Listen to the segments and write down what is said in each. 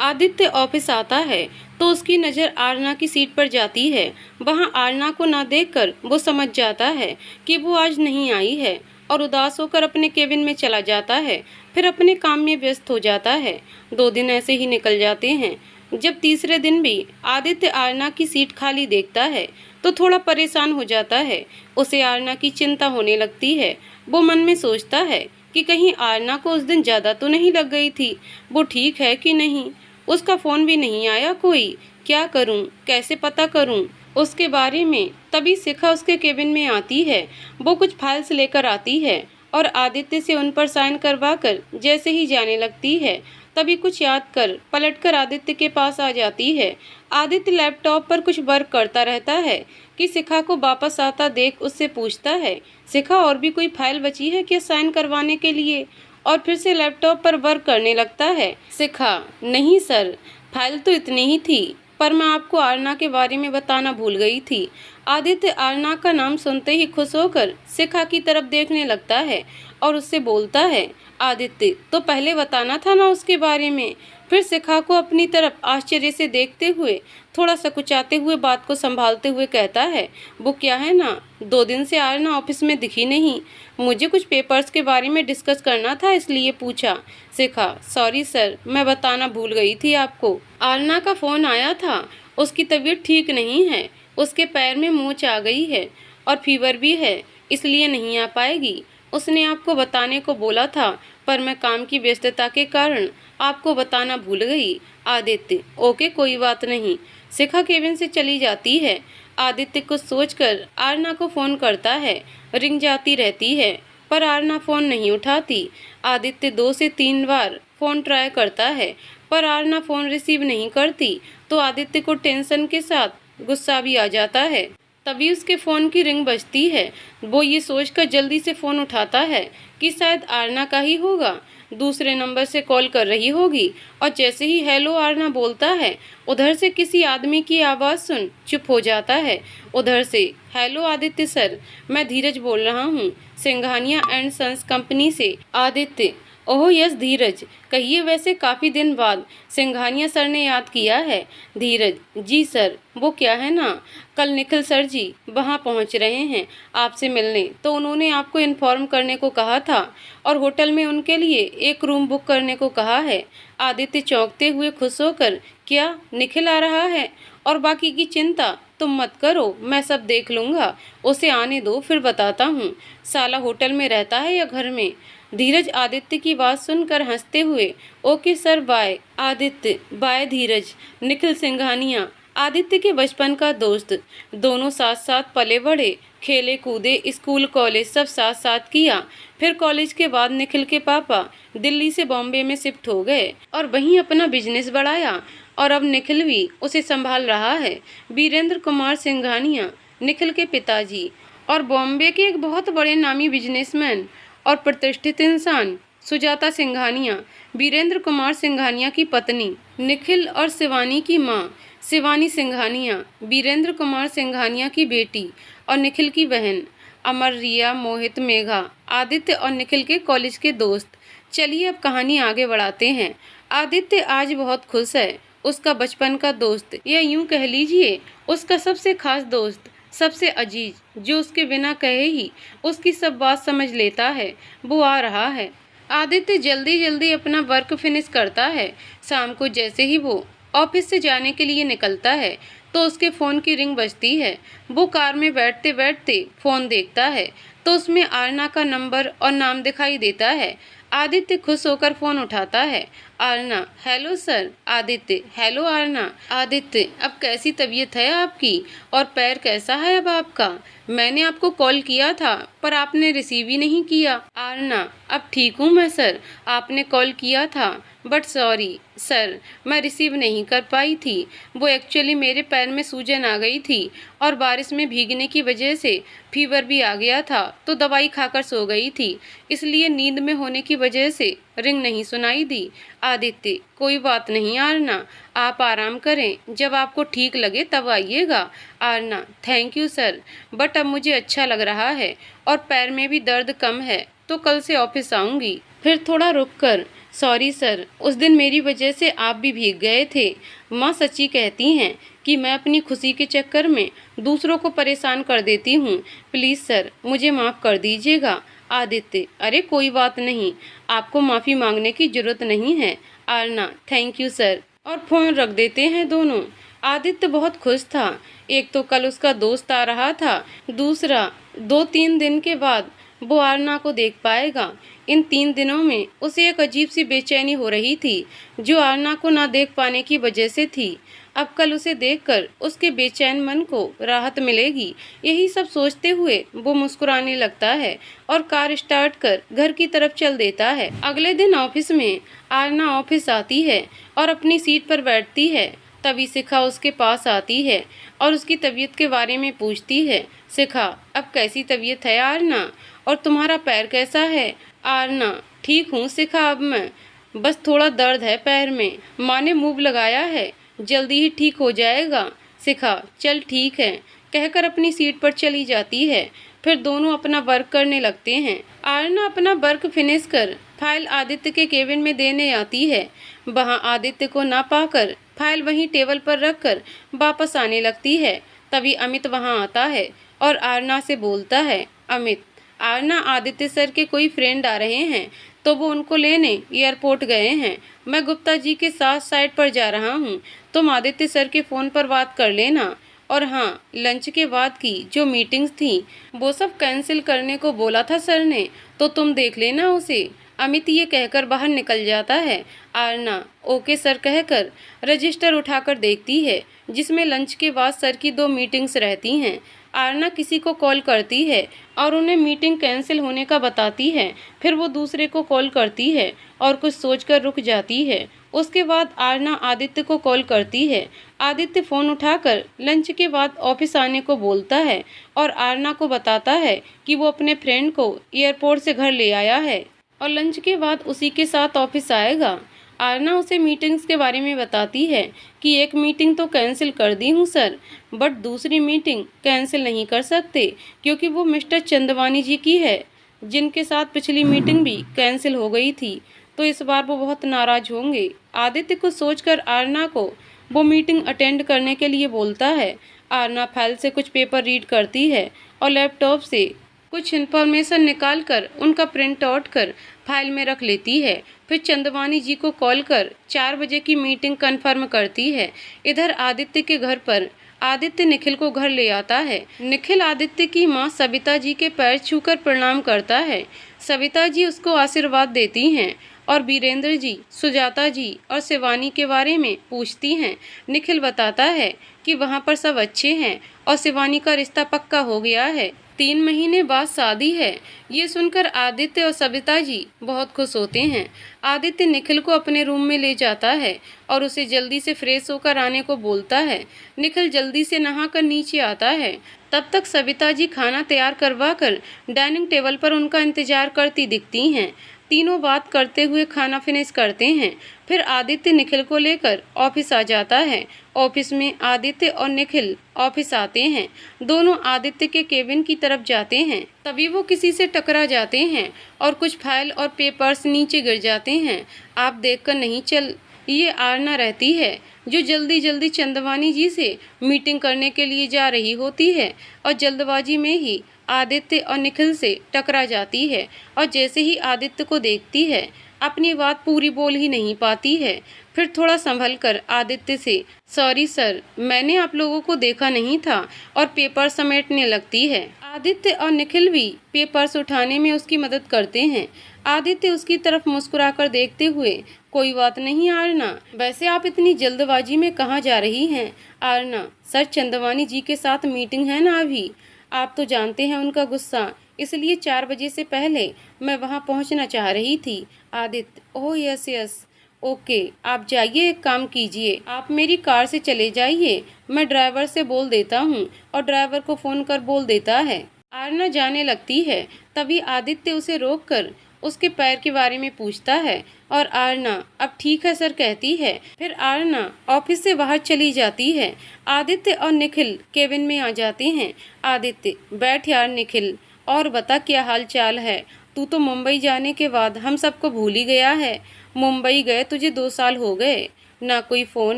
Aditya office आता है तो उसकी नज़र आरना की सीट पर जाती है। वहां आरना को न देखकर वो समझ जाता है कि वो आज नहीं आई है और उदास होकर अपने केबिन में चला जाता है। फिर अपने काम में व्यस्त हो जाता है। 2 दिन ऐसे ही निकल जाते हैं। जब तीसरे दिन भी आदित्य आरना की सीट खाली देखता है तो थोड़ा परेशान हो जाता है। उसे आरना की चिंता होने लगती है। वो मन में सोचता है कि कहीं आरना को उस दिन ज़्यादा तो नहीं लग गई थी। वो ठीक है कि नहीं। उसका फ़ोन भी नहीं आया कोई। क्या करूं? कैसे पता करूं उसके बारे में? तभी शिखा उसके केबिन में आती है। वो कुछ फाइल्स लेकर आती है और आदित्य से उन पर साइन करवाकर जैसे ही जाने लगती है तभी कुछ याद कर पलटकर आदित्य के पास आ जाती है। आदित्य लैपटॉप पर कुछ वर्क करता रहता है कि शिखा को वापस आता देख उससे पूछता है, शिखा और भी कोई फाइल बची है क्या साइन करवाने के लिए? और फिर से लैपटॉप पर वर्क करने लगता है। शिखा, नहीं सर, फाइल तो इतनी ही थी, पर मैं आपको आरना के बारे में बताना भूल गई थी। आदित्य आरना का नाम सुनते ही खुश होकर शिखा की तरफ देखने लगता है और उससे बोलता है, आदित्य तो पहले बताना था ना उसके बारे में। फिर शिखा को अपनी तरफ आश्चर्य से देखते हुए थोड़ा सकुचाते हुए बात को संभालते हुए कहता है, वो क्या है ना, 2 दिन से आरना ऑफिस में दिखी नहीं। मुझे कुछ पेपर्स के बारे में डिस्कस करना था इसलिए पूछा। शिखा, सॉरी सर, मैं बताना भूल गई थी आपको। आरना का फ़ोन आया था। उसकी तबीयत ठीक नहीं है। उसके पैर में मोच आ गई है और फीवर भी है, इसलिए नहीं आ पाएगी। उसने आपको बताने को बोला था, पर मैं काम की व्यस्तता के कारण आपको बताना भूल गई। आदित्य, ओके कोई बात नहीं। शिखा केबिन से चली जाती है। आदित्य कुछ सोचकर आरना को फ़ोन करता है। रिंग जाती रहती है पर आरना फ़ोन नहीं उठाती। आदित्य 2 से 3 बार फ़ोन ट्राई करता है पर आरना फ़ोन रिसीव नहीं करती तो आदित्य को टेंशन के साथ गुस्सा भी आ जाता है। तभी उसके फ़ोन की रिंग बजती है। वो ये सोचकर जल्दी से फ़ोन उठाता है कि शायद आरना का ही होगा। दूसरे नंबर से कॉल कर रही होगी और जैसे ही हेलो आरना बोलता है उधर से किसी आदमी की आवाज़ सुन चुप हो जाता है। उधर से, हेलो आदित्य सर, मैं धीरज बोल रहा हूँ, सिंघानिया एंड सन्स कंपनी से। आदित्य, ओह यस धीरज, कहिए, वैसे काफ़ी दिन बाद सिंघानिया सर ने याद किया है। धीरज, जी सर, वो क्या है ना, कल निखिल सर जी वहाँ पहुँच रहे हैं आपसे मिलने, तो उन्होंने आपको इन्फॉर्म करने को कहा था और होटल में उनके लिए एक रूम बुक करने को कहा है। आदित्य चौंकते हुए खुश होकर, क्या निखिल आ रहा है? और बाकी की चिंता तुम मत करो, मैं सब देख लूँगा, उसे आने दो फिर बताता हूँ। साला होटल में रहता है या घर में? धीरज आदित्य की बात सुनकर हंसते हुए, okay sir bye. Aditya, bye Dheeraj. Nikhil Singhania Aditya के बचपन का दोस्त। दोनों साथ साथ पले बढ़े, खेले कूदे, स्कूल कॉलेज सब साथ साथ किया। फिर कॉलेज के बाद निखिल के पापा दिल्ली से बॉम्बे में शिफ्ट हो गए और वहीं अपना बिजनेस बढ़ाया और अब निखिल भी उसे संभाल रहा है। वीरेंद्र कुमार सिंघानिया निखिल के पिताजी और बॉम्बे के एक बहुत बड़े नामी बिजनेसमैन और प्रतिष्ठित इंसान सुजाता सिंघानिया वीरेंद्र कुमार सिंघानिया की पत्नी। निखिल और शिवानी की माँ शिवानी सिंघानिया वीरेंद्र कुमार सिंघानिया की बेटी और निखिल की बहन। अमर, रिया, मोहित, मेघा आदित्य और निखिल के कॉलेज के दोस्त। चलिए अब कहानी आगे बढ़ाते हैं। आदित्य आज बहुत खुश है। उसका बचपन का दोस्त, या यूं कह लीजिए उसका सबसे खास दोस्त, सबसे अजीज, जो उसके बिना कहे ही उसकी सब बात समझ लेता है, वो आ रहा है। आदित्य जल्दी जल्दी अपना वर्क फिनिश करता है। शाम को जैसे ही वो ऑफिस से जाने के लिए निकलता है तो उसके फ़ोन की रिंग बजती है। वो कार में बैठते बैठते फ़ोन देखता है तो उसमें आरना का नंबर और नाम दिखाई देता है। आदित्य खुश होकर फ़ोन उठाता है। Aarna, hello sir. Aditya, hello Aarna. Aditya, अब कैसी तबीयत है आपकी और पैर कैसा है अब आपका? मैंने आपको कॉल किया था पर आपने रिसीव ही नहीं किया। आरना, अब ठीक हूँ मैं सर, आपने कॉल किया था बट सॉरी सर, मैं रिसीव नहीं कर पाई थी। वो एक्चुअली मेरे पैर में सूजन आ गई थी और बारिश में भीगने की वजह से फीवर भी आ गया था तो दवाई खाकर सो गई थी, इसलिए नींद में होने की वजह से रिंग नहीं सुनाई दी। आदित्य, कोई बात नहीं आरना, आप आराम करें, जब आपको ठीक लगे तब आइएगा। Aarna, thank you sir, but अब मुझे अच्छा लग रहा है और पैर में भी दर्द कम है तो कल से ऑफिस आऊँगी। फिर थोड़ा रुक कर सॉरी सर, उस दिन मेरी वजह से आप भी भीग गए थे। माँ सच्ची कहती हैं कि मैं अपनी खुशी के चक्कर में दूसरों को परेशान कर देती हूँ। प्लीज़ सर, मुझे माफ़ कर दीजिएगा। आदित्य, अरे कोई बात नहीं, आपको माफ़ी मांगने की ज़रूरत नहीं है। Aarna, thank you sir. और फ़ोन रख देते हैं दोनों। आदित्य बहुत खुश था। एक तो कल उसका दोस्त आ रहा था, दूसरा 2-3 दिन के बाद वो आरना को देख पाएगा। इन 3 दिनों में उसे एक अजीब सी बेचैनी हो रही थी, जो आरना को ना देख पाने की वजह से थी। अब कल उसे देखकर उसके बेचैन मन को राहत मिलेगी। यही सब सोचते हुए वो मुस्कुराने लगता है और कार स्टार्ट कर घर की तरफ चल देता है। अगले दिन ऑफिस में आरना ऑफिस आती है और अपनी सीट पर बैठती है। तभी शिखा उसके पास आती है और उसकी तबीयत के बारे में पूछती है। शिखा, अब कैसी तबीयत है आरना, और तुम्हारा पैर कैसा है? आरना, ठीक हूँ शिखा, अब मैं बस थोड़ा दर्द है पैर में। माँ ने मूव लगाया है, जल्दी ही ठीक हो जाएगा। शिखा, चल ठीक है, कहकर अपनी सीट पर चली जाती है। फिर दोनों अपना वर्क करने लगते हैं। आरना अपना वर्क फिनिश कर फाइल आदित्य के केबिन में देने आती है। वहाँ आदित्य को ना पाकर फाइल वहीं टेबल पर रखकर वापस आने लगती है। तभी अमित वहाँ आता है और आरना से बोलता है। अमित, आरना, आदित्य सर के कोई फ्रेंड आ रहे हैं तो वो उनको लेने एयरपोर्ट गए हैं। मैं गुप्ता जी के साथ साइट पर जा रहा हूँ, तुम आदित्य सर के फ़ोन पर बात कर लेना। और हाँ, लंच के बाद की जो मीटिंग्स थी वो सब कैंसिल करने को बोला था सर ने, तो तुम देख लेना उसे। अमित ये कहकर बाहर निकल जाता है। आरना ओके सर कहकर रजिस्टर उठाकर देखती है, जिसमें लंच के बाद सर की 2 मीटिंग्स रहती हैं। आरना किसी को कॉल करती है और उन्हें मीटिंग कैंसिल होने का बताती है। फिर वो दूसरे को कॉल करती है और कुछ सोचकर रुक जाती है। उसके बाद आरना आदित्य को कॉल करती है। आदित्य फ़ोन उठाकर लंच के बाद ऑफिस आने को बोलता है और आरना को बताता है कि वो अपने फ्रेंड को एयरपोर्ट से घर ले आया है और लंच के बाद उसी के साथ ऑफिस आएगा। आरना उसे मीटिंग्स के बारे में बताती है कि एक मीटिंग तो कैंसिल कर दी हूँ सर, बट दूसरी मीटिंग कैंसिल नहीं कर सकते क्योंकि वो मिस्टर चंदवानी जी की है, जिनके साथ पिछली मीटिंग भी कैंसिल हो गई थी, तो इस बार वो बहुत नाराज़ होंगे। आदित्य को सोचकर आरना को वो मीटिंग अटेंड करने के लिए बोलता है। आरना फाइल से कुछ पेपर रीड करती है और लैपटॉप से कुछ इन्फॉर्मेशन निकाल कर उनका प्रिंट आउट कर फाइल में रख लेती है। फिर चंदवानी जी को कॉल कर 4 बजे की मीटिंग कंफर्म करती है। इधर आदित्य के घर पर आदित्य निखिल को घर ले आता है। निखिल आदित्य की माँ सविता जी के पैर छूकर प्रणाम करता है। सविता जी उसको आशीर्वाद देती हैं और वीरेंद्र जी, सुजाता जी और शिवानी के बारे में पूछती हैं। निखिल बताता है कि वहाँ पर सब अच्छे हैं और शिवानी का रिश्ता पक्का हो गया है, 3 महीने बाद शादी है। ये सुनकर आदित्य और सविता जी बहुत खुश होते हैं। आदित्य निखिल को अपने रूम में ले जाता है और उसे जल्दी से फ्रेश होकर आने को बोलता है। निखिल जल्दी से नहाकर नीचे आता है। तब तक सविता जी खाना तैयार करवा कर डाइनिंग टेबल पर उनका इंतजार करती दिखती हैं। तीनों बात करते हुए खाना फिनिश करते हैं। फिर आदित्य निखिल को लेकर ऑफिस आ जाता है। ऑफिस में आदित्य और निखिल ऑफिस आते हैं। दोनों आदित्य के केबिन की तरफ जाते हैं। तभी वो किसी से टकरा जाते हैं और कुछ फाइल और पेपर्स नीचे गिर जाते हैं। आप देखकर नहीं चल, ये आरना रहती है जो जल्दी जल्दी चंदवानी जी से मीटिंग करने के लिए जा रही होती है और जल्दबाजी में ही आदित्य और निखिल से टकरा जाती है और जैसे ही आदित्य को देखती है अपनी बात पूरी बोल ही नहीं पाती है। फिर थोड़ा संभल कर आदित्य से, सॉरी सर, मैंने आप लोगों को देखा नहीं था, और पेपर समेटने लगती है। आदित्य और निखिल भी पेपर्स उठाने में उसकी मदद करते हैं। आदित्य उसकी तरफ मुस्कुराकर देखते हुए, कोई बात नहीं आरना, वैसे आप इतनी जल्दबाजी में कहाँ जा रही हैं? आरना, सर चंदवानी जी के साथ मीटिंग है ना अभी, आप तो जानते हैं उनका गुस्सा, इसलिए 4 बजे से पहले मैं वहां पहुंचना चाह रही थी। Aditya, oh yes yes, okay, आप जाइए, एक काम कीजिए, आप मेरी कार से चले जाइए, मैं ड्राइवर से बोल देता हूँ, और ड्राइवर को फ़ोन कर बोल देता है। आरना जाने लगती है। तभी आदित्य उसे रोककर उसके पैर के बारे में पूछता है और आरना अब ठीक है सर कहती है। फिर आरना ऑफिस से बाहर चली जाती है। आदित्य और निखिल केबिन में आ जाते हैं। आदित्य, बैठ यार निखिल, और बता क्या हाल चाल है? तू तो मुंबई जाने के बाद हम सबको भूल ही गया है। मुंबई गए तुझे 2 साल हो गए, ना कोई फ़ोन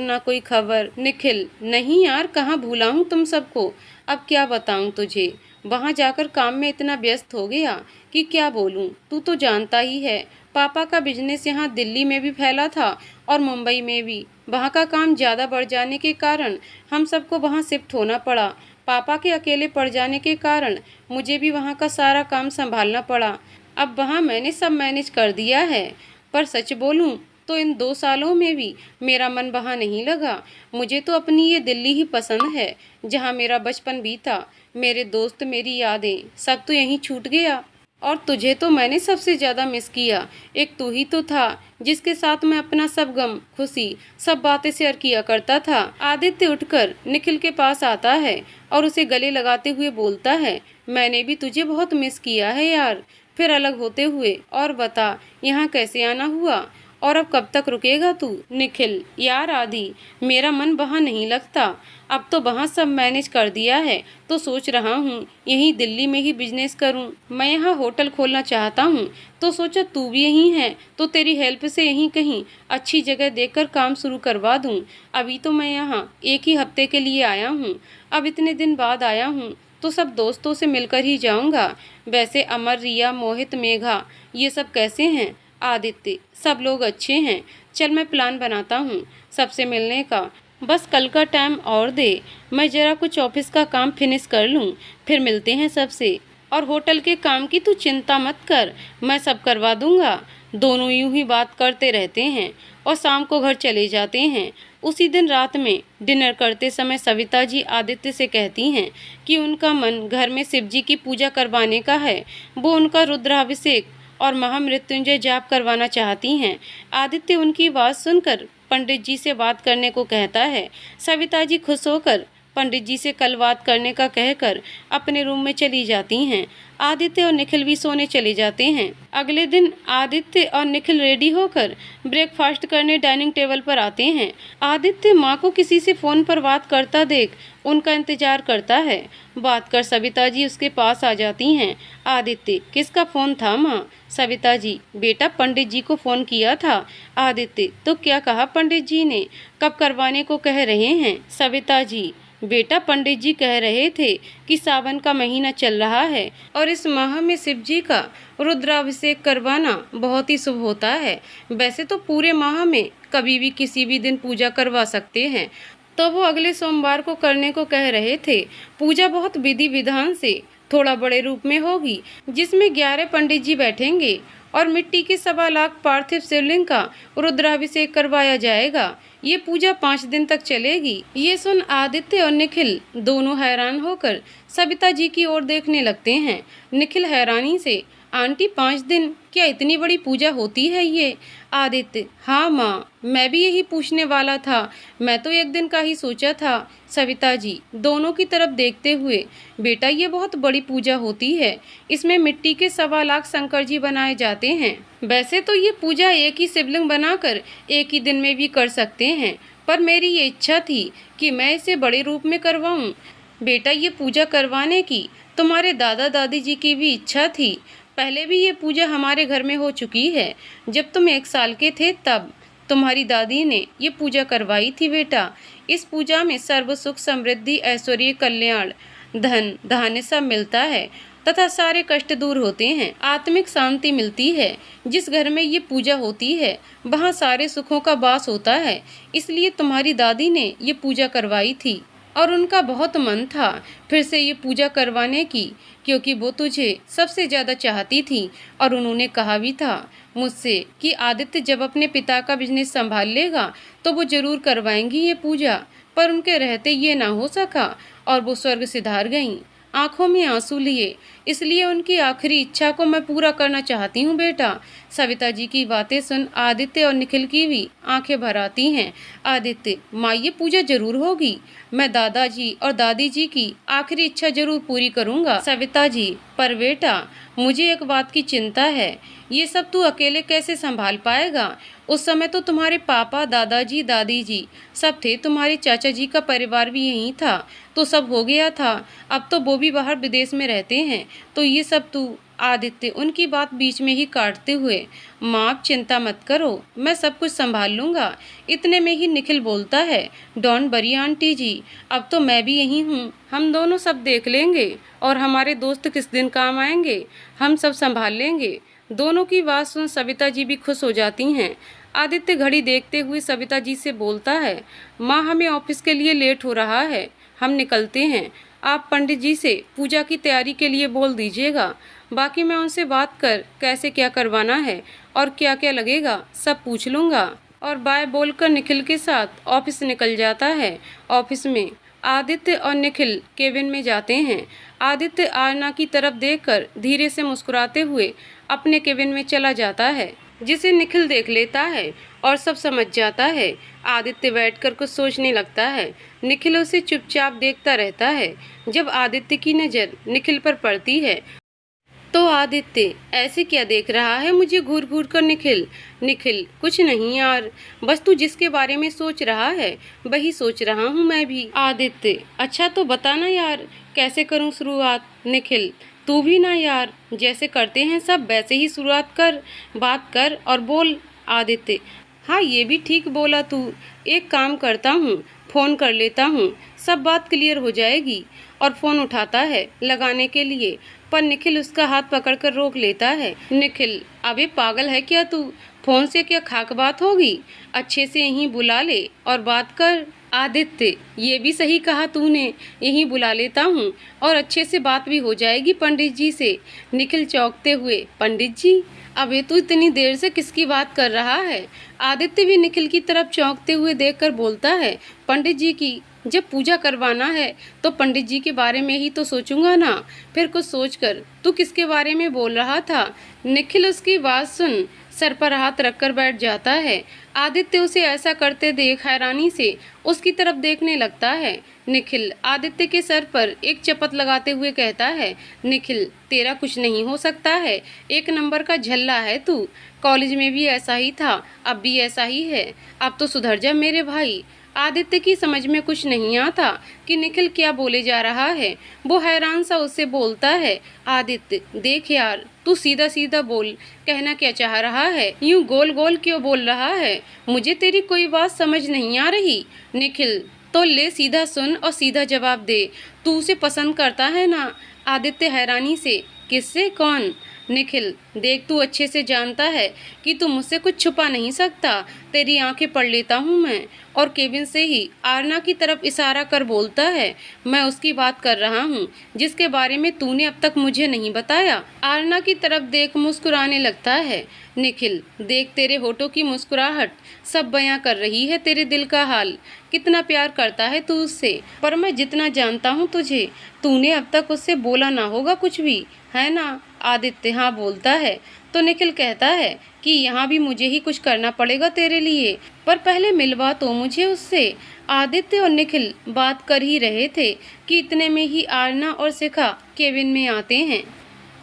ना कोई खबर। निखिल, नहीं यार, कहाँ भूला हूँ तुम सबको। अब क्या बताऊँ तुझे, वहाँ जाकर काम में इतना व्यस्त हो गया कि क्या बोलूँ। तू तो जानता ही है, पापा का बिजनेस यहाँ दिल्ली में भी फैला था और मुंबई में भी। वहाँ का काम ज़्यादा बढ़ जाने के कारण हम सबको वहाँ शिफ्ट होना पड़ा। पापा के अकेले पड़ जाने के कारण मुझे भी वहाँ का सारा काम संभालना पड़ा। अब वहाँ मैंने सब मैनेज कर दिया है, पर सच बोलूँ तो इन 2 सालों में भी मेरा मन वहाँ नहीं लगा। मुझे तो अपनी ये दिल्ली ही पसंद है, जहाँ मेरा बचपन बीता, मेरे दोस्त, मेरी यादें, सब तो यहीं छूट गया। और तुझे तो मैंने सबसे ज़्यादा मिस किया। एक तू ही तो था जिसके साथ मैं अपना सब गम, खुशी, सब बातें शेयर किया करता था। आदित्य उठकर निखिल के पास आता है और उसे गले लगाते हुए बोलता है, मैंने भी तुझे बहुत मिस किया है यार। फिर अलग होते हुए, और बता यहाँ कैसे आना हुआ और अब कब तक रुकेगा तू? निखिल, यार आदि, मेरा मन वहाँ नहीं लगता। अब तो वहाँ सब मैनेज कर दिया है, तो सोच रहा हूँ यहीं दिल्ली में ही बिजनेस करूँ। मैं यहाँ होटल खोलना चाहता हूँ, तो सोचा तू भी यहीं है तो तेरी हेल्प से यहीं कहीं अच्छी जगह देखकर काम शुरू करवा दूँ। अभी तो मैं यहाँ 1 ही हफ्ते के लिए आया हूँ। अब इतने दिन बाद आया हूँ तो सब दोस्तों से मिलकर ही जाऊँगा। वैसे अमर, रिया, मोहित, मेघा, ये सब कैसे हैं? आदित्य, सब लोग अच्छे हैं। चल मैं प्लान बनाता हूँ सबसे मिलने का। बस कल का टाइम और दे, मैं ज़रा कुछ ऑफिस का काम फिनिश कर लूँ, फिर मिलते हैं सबसे। और होटल के काम की तू चिंता मत कर, मैं सब करवा दूँगा। दोनों यूं ही बात करते रहते हैं और शाम को घर चले जाते हैं। उसी दिन रात में डिनर करते समय सविता जी आदित्य से कहती हैं कि उनका मन घर में शिव जी की पूजा करवाने का है। वो उनका रुद्राभिषेक और महामृत्युंजय जाप करवाना चाहती हैं। आदित्य उनकी बात सुनकर पंडित जी से बात करने को कहता है। सविता जी खुश होकर पंडित जी से कल बात करने का कहकर अपने रूम में चली जाती हैं। आदित्य और निखिल भी सोने चले जाते हैं। अगले दिन आदित्य और निखिल रेडी होकर ब्रेकफास्ट करने डाइनिंग टेबल पर आते हैं। आदित्य माँ को किसी से फ़ोन पर बात करता देख उनका इंतजार करता है। बात कर सविता जी उसके पास आ जाती हैं। आदित्य, किसका फ़ोन था माँ? सविता जी, बेटा पंडित जी को फ़ोन किया था। आदित्य, तो क्या कहा पंडित जी ने? कब करवाने को कह रहे हैं? सविता जी, बेटा पंडित जी कह रहे थे कि सावन का महीना चल रहा है और इस माह में शिव जी का रुद्राभिषेक करवाना बहुत ही शुभ होता है। वैसे तो पूरे माह में कभी भी किसी भी दिन पूजा करवा सकते हैं, तो वो अगले सोमवार को करने को कह रहे थे। पूजा बहुत विधि विधान से थोड़ा बड़े रूप में होगी, जिसमें 11 पंडित जी बैठेंगे और मिट्टी के 1.25 लाख पार्थिव शिवलिंग का रुद्राभिषेक करवाया जाएगा। ये पूजा 5 दिन तक चलेगी। ये सुन आदित्य और निखिल दोनों हैरान होकर सविता जी की ओर देखने लगते हैं। निखिल हैरानी से, आंटी 5 दिन, क्या इतनी बड़ी पूजा होती है ये? आदित्य, हाँ माँ, मैं भी यही पूछने वाला था, मैं तो 1 दिन का ही सोचा था। सविता जी दोनों की तरफ देखते हुए, बेटा ये बहुत बड़ी पूजा होती है, इसमें मिट्टी के 1.25 लाख शंकर जी बनाए जाते हैं। वैसे तो ये पूजा एक ही शिवलिंग बनाकर एक ही दिन में भी कर सकते हैं, पर मेरी ये इच्छा थी कि मैं इसे बड़े रूप में करवाऊँ। बेटा ये पूजा करवाने की तुम्हारे दादा दादी जी की भी इच्छा थी। पहले भी ये पूजा हमारे घर में हो चुकी है। जब तुम 1 साल के थे तब तुम्हारी दादी ने ये पूजा करवाई थी बेटा। इस पूजा में सर्व सुख, समृद्धि, ऐश्वर्य, कल्याण, धन धान्य सब मिलता है तथा सारे कष्ट दूर होते हैं, आत्मिक शांति मिलती है। जिस घर में ये पूजा होती है वहाँ सारे सुखों का वास होता है। इसलिए तुम्हारी दादी ने ये पूजा करवाई थी और उनका बहुत मन था फिर से ये पूजा करवाने की, क्योंकि वो तुझे सबसे ज़्यादा चाहती थी। और उन्होंने कहा भी था मुझसे कि आदित्य जब अपने पिता का बिजनेस संभाल लेगा तो वो ज़रूर करवाएंगी ये पूजा, पर उनके रहते ये ना हो सका और वो स्वर्ग सिधार गईं, आंखों में आंसू लिए। इसलिए उनकी आखिरी इच्छा को मैं पूरा करना चाहती हूँ बेटा। सविता जी की बातें सुन आदित्य और निखिल की भी आंखें भर आती हैं। आदित्य, माँ ये पूजा जरूर होगी, मैं दादाजी और दादी जी की आखिरी इच्छा जरूर पूरी करूँगा। सविता जी, पर बेटा मुझे एक बात की चिंता है, ये सब तू अकेले कैसे संभाल पाएगा? उस समय तो तुम्हारे पापा, दादाजी, दादी जी सब थे, तुम्हारे चाचा जी का परिवार भी यहीं था, तो सब हो गया था। अब तो वो भी बाहर विदेश में रहते हैं, तो ये सब तू आदित्य उनकी बात बीच में ही काटते हुए, माँ आप चिंता मत करो, मैं सब कुछ संभाल लूँगा। इतने में ही निखिल बोलता है, डोंट वरी आंटी जी, अब तो मैं भी यहीं हूँ, हम दोनों सब देख लेंगे और हमारे दोस्त किस दिन काम आएंगे, हम सब संभाल लेंगे। दोनों की बात सुन सविता जी भी खुश हो जाती हैं। आदित्य घड़ी देखते हुए सविता जी से बोलता है, माँ हमें ऑफिस के लिए लेट हो रहा है, हम निकलते हैं। आप पंडित जी से पूजा की तैयारी के लिए बोल दीजिएगा, बाकी मैं उनसे बात कर कैसे क्या करवाना है और क्या क्या लगेगा सब पूछ लूँगा। और बाय बोलकर निखिल के साथ ऑफिस निकल जाता है। ऑफिस में आदित्य और निखिल केबिन में जाते हैं। आदित्य आरना की तरफ देखकर धीरे से मुस्कुराते हुए अपने केबिन में चला जाता है, जिसे निखिल देख लेता है और सब समझ जाता है। आदित्य बैठकर कुछ सोचने लगता है। निखिल उसे चुपचाप देखता रहता है। जब आदित्य की नज़र निखिल पर पड़ती है तो आदित्य ऐसे क्या देख रहा है मुझे घूर घूर कर। निखिल कुछ नहीं यार, बस तू जिसके बारे में सोच रहा है वही सोच रहा हूँ मैं भी। आदित्य अच्छा तो बताना यार, कैसे करूँ शुरुआत। निखिल तू भी ना यार, जैसे करते हैं सब वैसे ही शुरुआत कर, बात कर और बोल। आदित्य हाँ ये भी ठीक बोला तू, एक काम करता हूँ, फ़ोन कर लेता हूँ, सब बात क्लियर हो जाएगी। और फ़ोन उठाता है लगाने के लिए, पर निखिल उसका हाथ पकड़कर रोक लेता है। निखिल अबे पागल है क्या तू, फ़ोन से क्या खाक बात होगी, अच्छे से यहीं बुला ले और बात कर। आदित्य ये भी सही कहा तूने, यहीं बुला लेता हूँ और अच्छे से बात भी हो जाएगी पंडित जी से। निखिल चौंकते हुए, पंडित जी अबे तू इतनी देर से किसकी बात कर रहा है। आदित्य भी निखिल की तरफ चौंकते हुए देखकर बोलता है, पंडित जी की, जब पूजा करवाना है तो पंडित जी के बारे में ही तो सोचूंगा ना, फिर कुछ सोचकर तू किसके बारे में बोल रहा था। निखिल उसकी बात सुन सर पर हाथ रखकर बैठ जाता है। आदित्य उसे ऐसा करते देख हैरानी से उसकी तरफ देखने लगता है। निखिल आदित्य के सर पर एक चपत लगाते हुए कहता है, निखिल तेरा कुछ नहीं हो सकता है, एक नंबर का झल्ला है तू, कॉलेज में भी ऐसा ही था, अब भी ऐसा ही है, अब तो सुधर जा मेरे भाई। आदित्य की समझ में कुछ नहीं आता कि निखिल क्या बोले जा रहा है। वो हैरान सा उससे बोलता है, आदित्य देख यार तू सीधा सीधा बोल, कहना क्या चाह रहा है, यूं गोल गोल क्यों बोल रहा है, मुझे तेरी कोई बात समझ नहीं आ रही। निखिल तो ले सीधा सुन और सीधा जवाब दे, तू उसे पसंद करता है ना। आदित्य हैरानी से, किससे, कौन। निखिल देख तू अच्छे से जानता है कि तू मुझसे कुछ छुपा नहीं सकता, तेरी आंखें पढ़ लेता हूँ मैं। और केबिन से ही आरना की तरफ इशारा कर बोलता है, मैं उसकी बात कर रहा हूँ जिसके बारे में तूने अब तक मुझे नहीं बताया। आरना की तरफ देख मुस्कुराने लगता है। निखिल देख तेरे होठों की मुस्कुराहट सब बयां कर रही है तेरे दिल का हाल, कितना प्यार करता है तू उससे, पर मैं जितना जानता हूँ तुझे, तूने अब तक उससे बोला ना होगा कुछ भी, है ना। आदित्य हाँ बोलता है। तो निखिल कहता है कि यहाँ भी मुझे ही कुछ करना पड़ेगा तेरे लिए, पर पहले मिलवा तो मुझे उससे। आदित्य और निखिल बात कर ही रहे थे कि इतने में ही आरना और शिखा केबिन में आते हैं।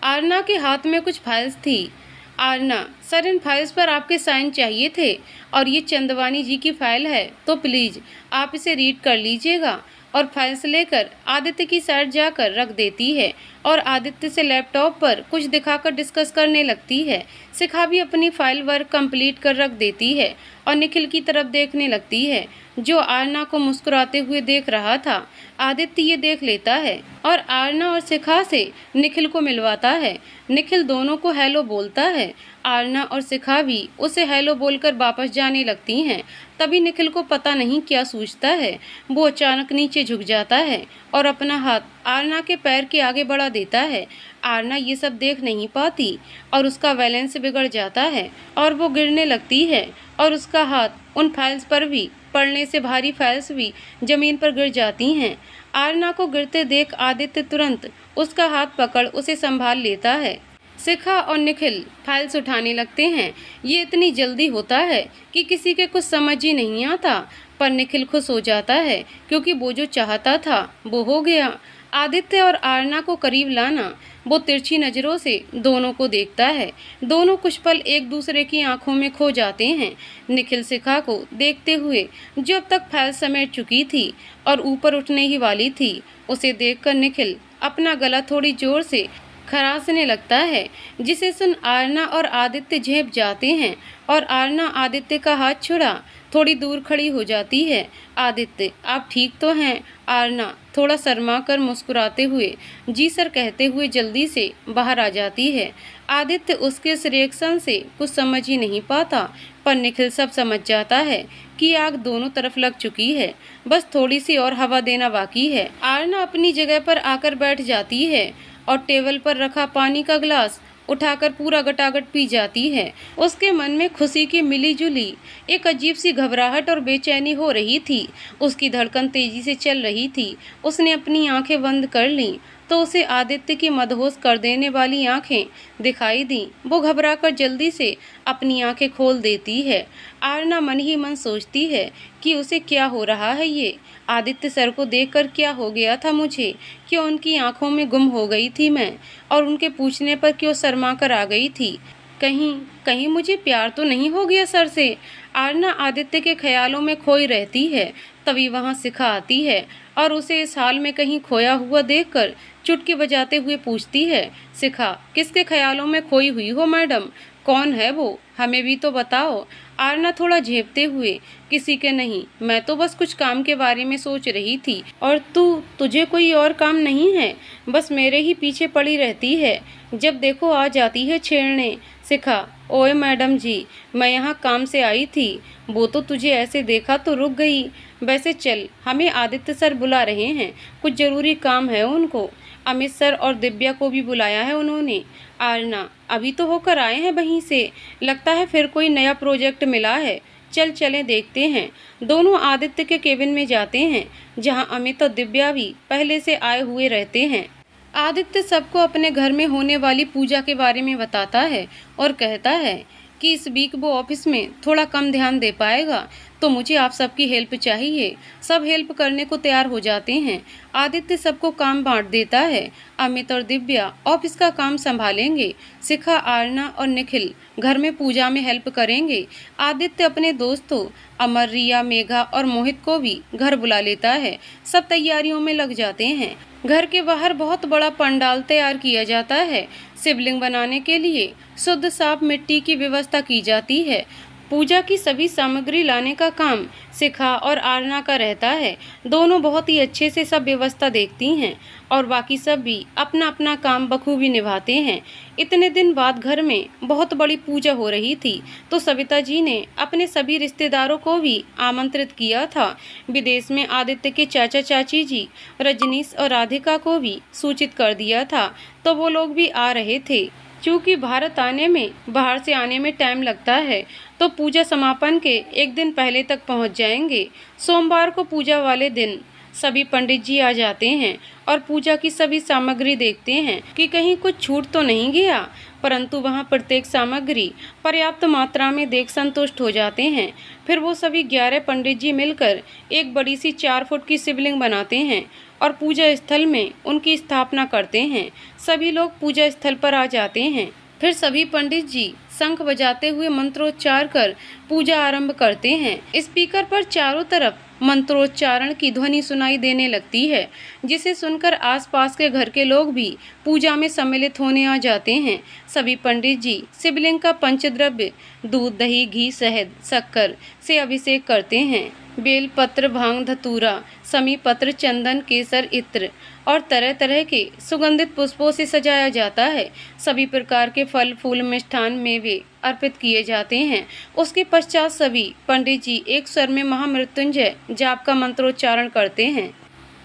आरना के हाथ में कुछ फाइल्स थी। आरना सर इन फाइल्स पर आपके साइन चाहिए थे और ये चंदवानी जी की फाइल है, तो प्लीज़ आप इसे रीड कर लीजिएगा। और फाइल्स लेकर आदित्य की साइड जाकर रख देती है और आदित्य से लैपटॉप पर कुछ दिखाकर डिस्कस करने लगती है। शिखा भी अपनी फाइल वर्क कंप्लीट कर रख देती है और निखिल की तरफ देखने लगती है, जो आरना को मुस्कुराते हुए देख रहा था। आदित्य ये देख लेता है और आरना और शिखा से निखिल को मिलवाता है। निखिल दोनों को हेलो बोलता है। आरना और शिखा भी उसे हेलो बोलकर वापस जाने लगती हैं। तभी निखिल को पता नहीं क्या सूझता है, वो अचानक नीचे झुक जाता है और अपना हाथ आरना के पैर के आगे बढ़ा देता है। आरना ये सब देख नहीं पाती और उसका बैलेंस बिगड़ जाता है और वो गिरने लगती है और उसका हाथ उन फाइल्स पर भी पड़ने से भारी फाइल्स भी जमीन पर गिर जाती हैं। आरना को गिरते देख आदित्य तुरंत उसका हाथ पकड़ उसे संभाल लेता है। शिखा और निखिल फाइल्स उठाने लगते हैं। ये इतनी जल्दी होता है कि किसी के कुछ समझ ही नहीं आता, पर निखिल खुश हो जाता है क्योंकि वो जो चाहता था वो हो गया। आदित्य और आरना को करीब लाना, वो तिरछी नज़रों से दोनों को देखता है। दोनों कुछ पल एक दूसरे की आंखों में खो जाते हैं। निखिल शिखा को देखते हुए, जो अब तक फाइल समेट चुकी थी और ऊपर उठने ही वाली थी, उसे देखकर निखिल अपना गला थोड़ी जोर से खराशने लगता है, जिसे सुन आरना और आदित्य झेप जाते हैं और आरना आदित्य का हाथ छुड़ा थोड़ी दूर खड़ी हो जाती है। आदित्य, आप ठीक तो हैं? आरना थोड़ा शर्मा कर मुस्कुराते हुए जी सर कहते हुए जल्दी से बाहर आ जाती है। आदित्य उसके इस रिएक्शन से कुछ समझ ही नहीं पाता, पर निखिल सब समझ जाता है कि आग दोनों तरफ लग चुकी है, बस थोड़ी सी और हवा देना बाकी है। आरना अपनी जगह पर आकर बैठ जाती है और टेबल पर रखा पानी का गिलास उठाकर पूरा गटागट पी जाती है। उसके मन में खुशी की मिलीजुली एक अजीब सी घबराहट और बेचैनी हो रही थी। उसकी धड़कन तेजी से चल रही थी। उसने अपनी आंखें बंद कर लीं तो उसे आदित्य की मदहोश कर देने वाली आंखें दिखाई दी। वो घबराकर जल्दी से अपनी आंखें खोल देती है। आरना मन ही मन सोचती है कि उसे क्या हो रहा है ये। आदित्य सर को देखकर क्या हो गया था मुझे, क्यों उनकी आंखों में गुम हो गई थी मैं, और उनके पूछने पर क्यों शर्मा कर आ गई थी। कहीं कहीं मुझे प्यार तो नहीं हो गया सर से। आरना आदित्य के ख्यालों में खोई रहती है। तभी वहाँ शिखा आती है और उसे इस हाल में कहीं खोया हुआ देखकर चुटकी बजाते हुए पूछती है, शिखा, किसके ख्यालों में खोई हुई हो मैडम? कौन है वो, हमें भी तो बताओ। आरना थोड़ा झेपते हुए, किसी के नहीं, मैं तो बस कुछ काम के बारे में सोच रही थी। और तुझे कोई और काम नहीं है? बस मेरे ही पीछे पड़ी रहती है, जब देखो आ जाती है छेड़ने। शिखा, ओए मैडम जी, मैं यहाँ काम से आई थी। वो तो तुझे ऐसे देखा तो रुक गई। वैसे चल, हमें आदित्य सर बुला रहे हैं, कुछ ज़रूरी काम है उनको। अमित सर और दिव्या को भी बुलाया है उन्होंने। आरना, अभी तो होकर आए हैं वहीं से, लगता है फिर कोई नया प्रोजेक्ट मिला है। चल चलें देखते हैं। दोनों आदित्य के केबिन में जाते हैं, जहां अमित और दिव्या भी पहले से आए हुए रहते हैं। आदित्य सबको अपने घर में होने वाली पूजा के बारे में बताता है और कहता है कि इस वीक वो ऑफिस में थोड़ा कम ध्यान दे पाएगा, तो मुझे आप सबकी हेल्प चाहिए। सब हेल्प करने को तैयार हो जाते हैं। आदित्य सबको काम बांट देता है। अमित और दिव्या ऑफिस का काम संभालेंगे। शिखा, आरना और निखिल घर में पूजा में हेल्प करेंगे। आदित्य अपने दोस्तों अमर, रिया, मेघा और मोहित को भी घर बुला लेता है। सब तैयारियों में लग जाते हैं। घर के बाहर बहुत बड़ा पंडाल तैयार किया जाता है। शिवलिंग बनाने के लिए शुद्ध साफ मिट्टी की व्यवस्था की जाती है। पूजा की सभी सामग्री लाने का काम शिखा और आरना का रहता है। दोनों बहुत ही अच्छे से सब व्यवस्था देखती हैं और बाकी सब भी अपना अपना काम बखूबी निभाते हैं। इतने दिन बाद घर में बहुत बड़ी पूजा हो रही थी, तो सविता जी ने अपने सभी रिश्तेदारों को भी आमंत्रित किया था। विदेश में आदित्य के चाचा चाची जी रजनीश और राधिका को भी सूचित कर दिया था, तो वो लोग भी आ रहे थे। चूँकि भारत आने में बाहर से आने में टाइम लगता है, तो पूजा समापन के एक दिन पहले तक पहुंच जाएंगे। सोमवार को पूजा वाले दिन सभी पंडित जी आ जाते हैं और पूजा की सभी सामग्री देखते हैं कि कहीं कुछ छूट तो नहीं गया, परंतु वहां प्रत्येक सामग्री पर्याप्त मात्रा में देख संतुष्ट हो जाते हैं। फिर वो सभी 11 पंडित जी मिलकर एक बड़ी सी 4 फुट की शिवलिंग बनाते हैं और पूजा स्थल में उनकी स्थापना करते हैं। सभी लोग पूजा स्थल पर आ जाते हैं। फिर सभी पंडित जी शंख बजाते हुए मंत्रोच्चार कर पूजा आरंभ करते हैं। स्पीकर पर चारों तरफ मंत्रोच्चारण की ध्वनि सुनाई देने लगती है, जिसे सुनकर आसपास के घर के लोग भी पूजा में सम्मिलित होने आ जाते हैं। सभी पंडित जी शिवलिंग का पंचद्रव्य दूध, दही, घी, शहद, शक्कर से अभिषेक करते हैं। बेल पत्र, भांग, धतूरा, समी पत्र, चंदन, केसर, इत्र और तरह तरह के सुगंधित पुष्पों से सजाया जाता है। सभी प्रकार के फल, फूल, मिष्ठान, मेवे अर्पित किए जाते हैं। उसके पश्चात सभी पंडित जी एक स्वर में महामृत्युंजय जाप का मंत्रोच्चारण करते हैं।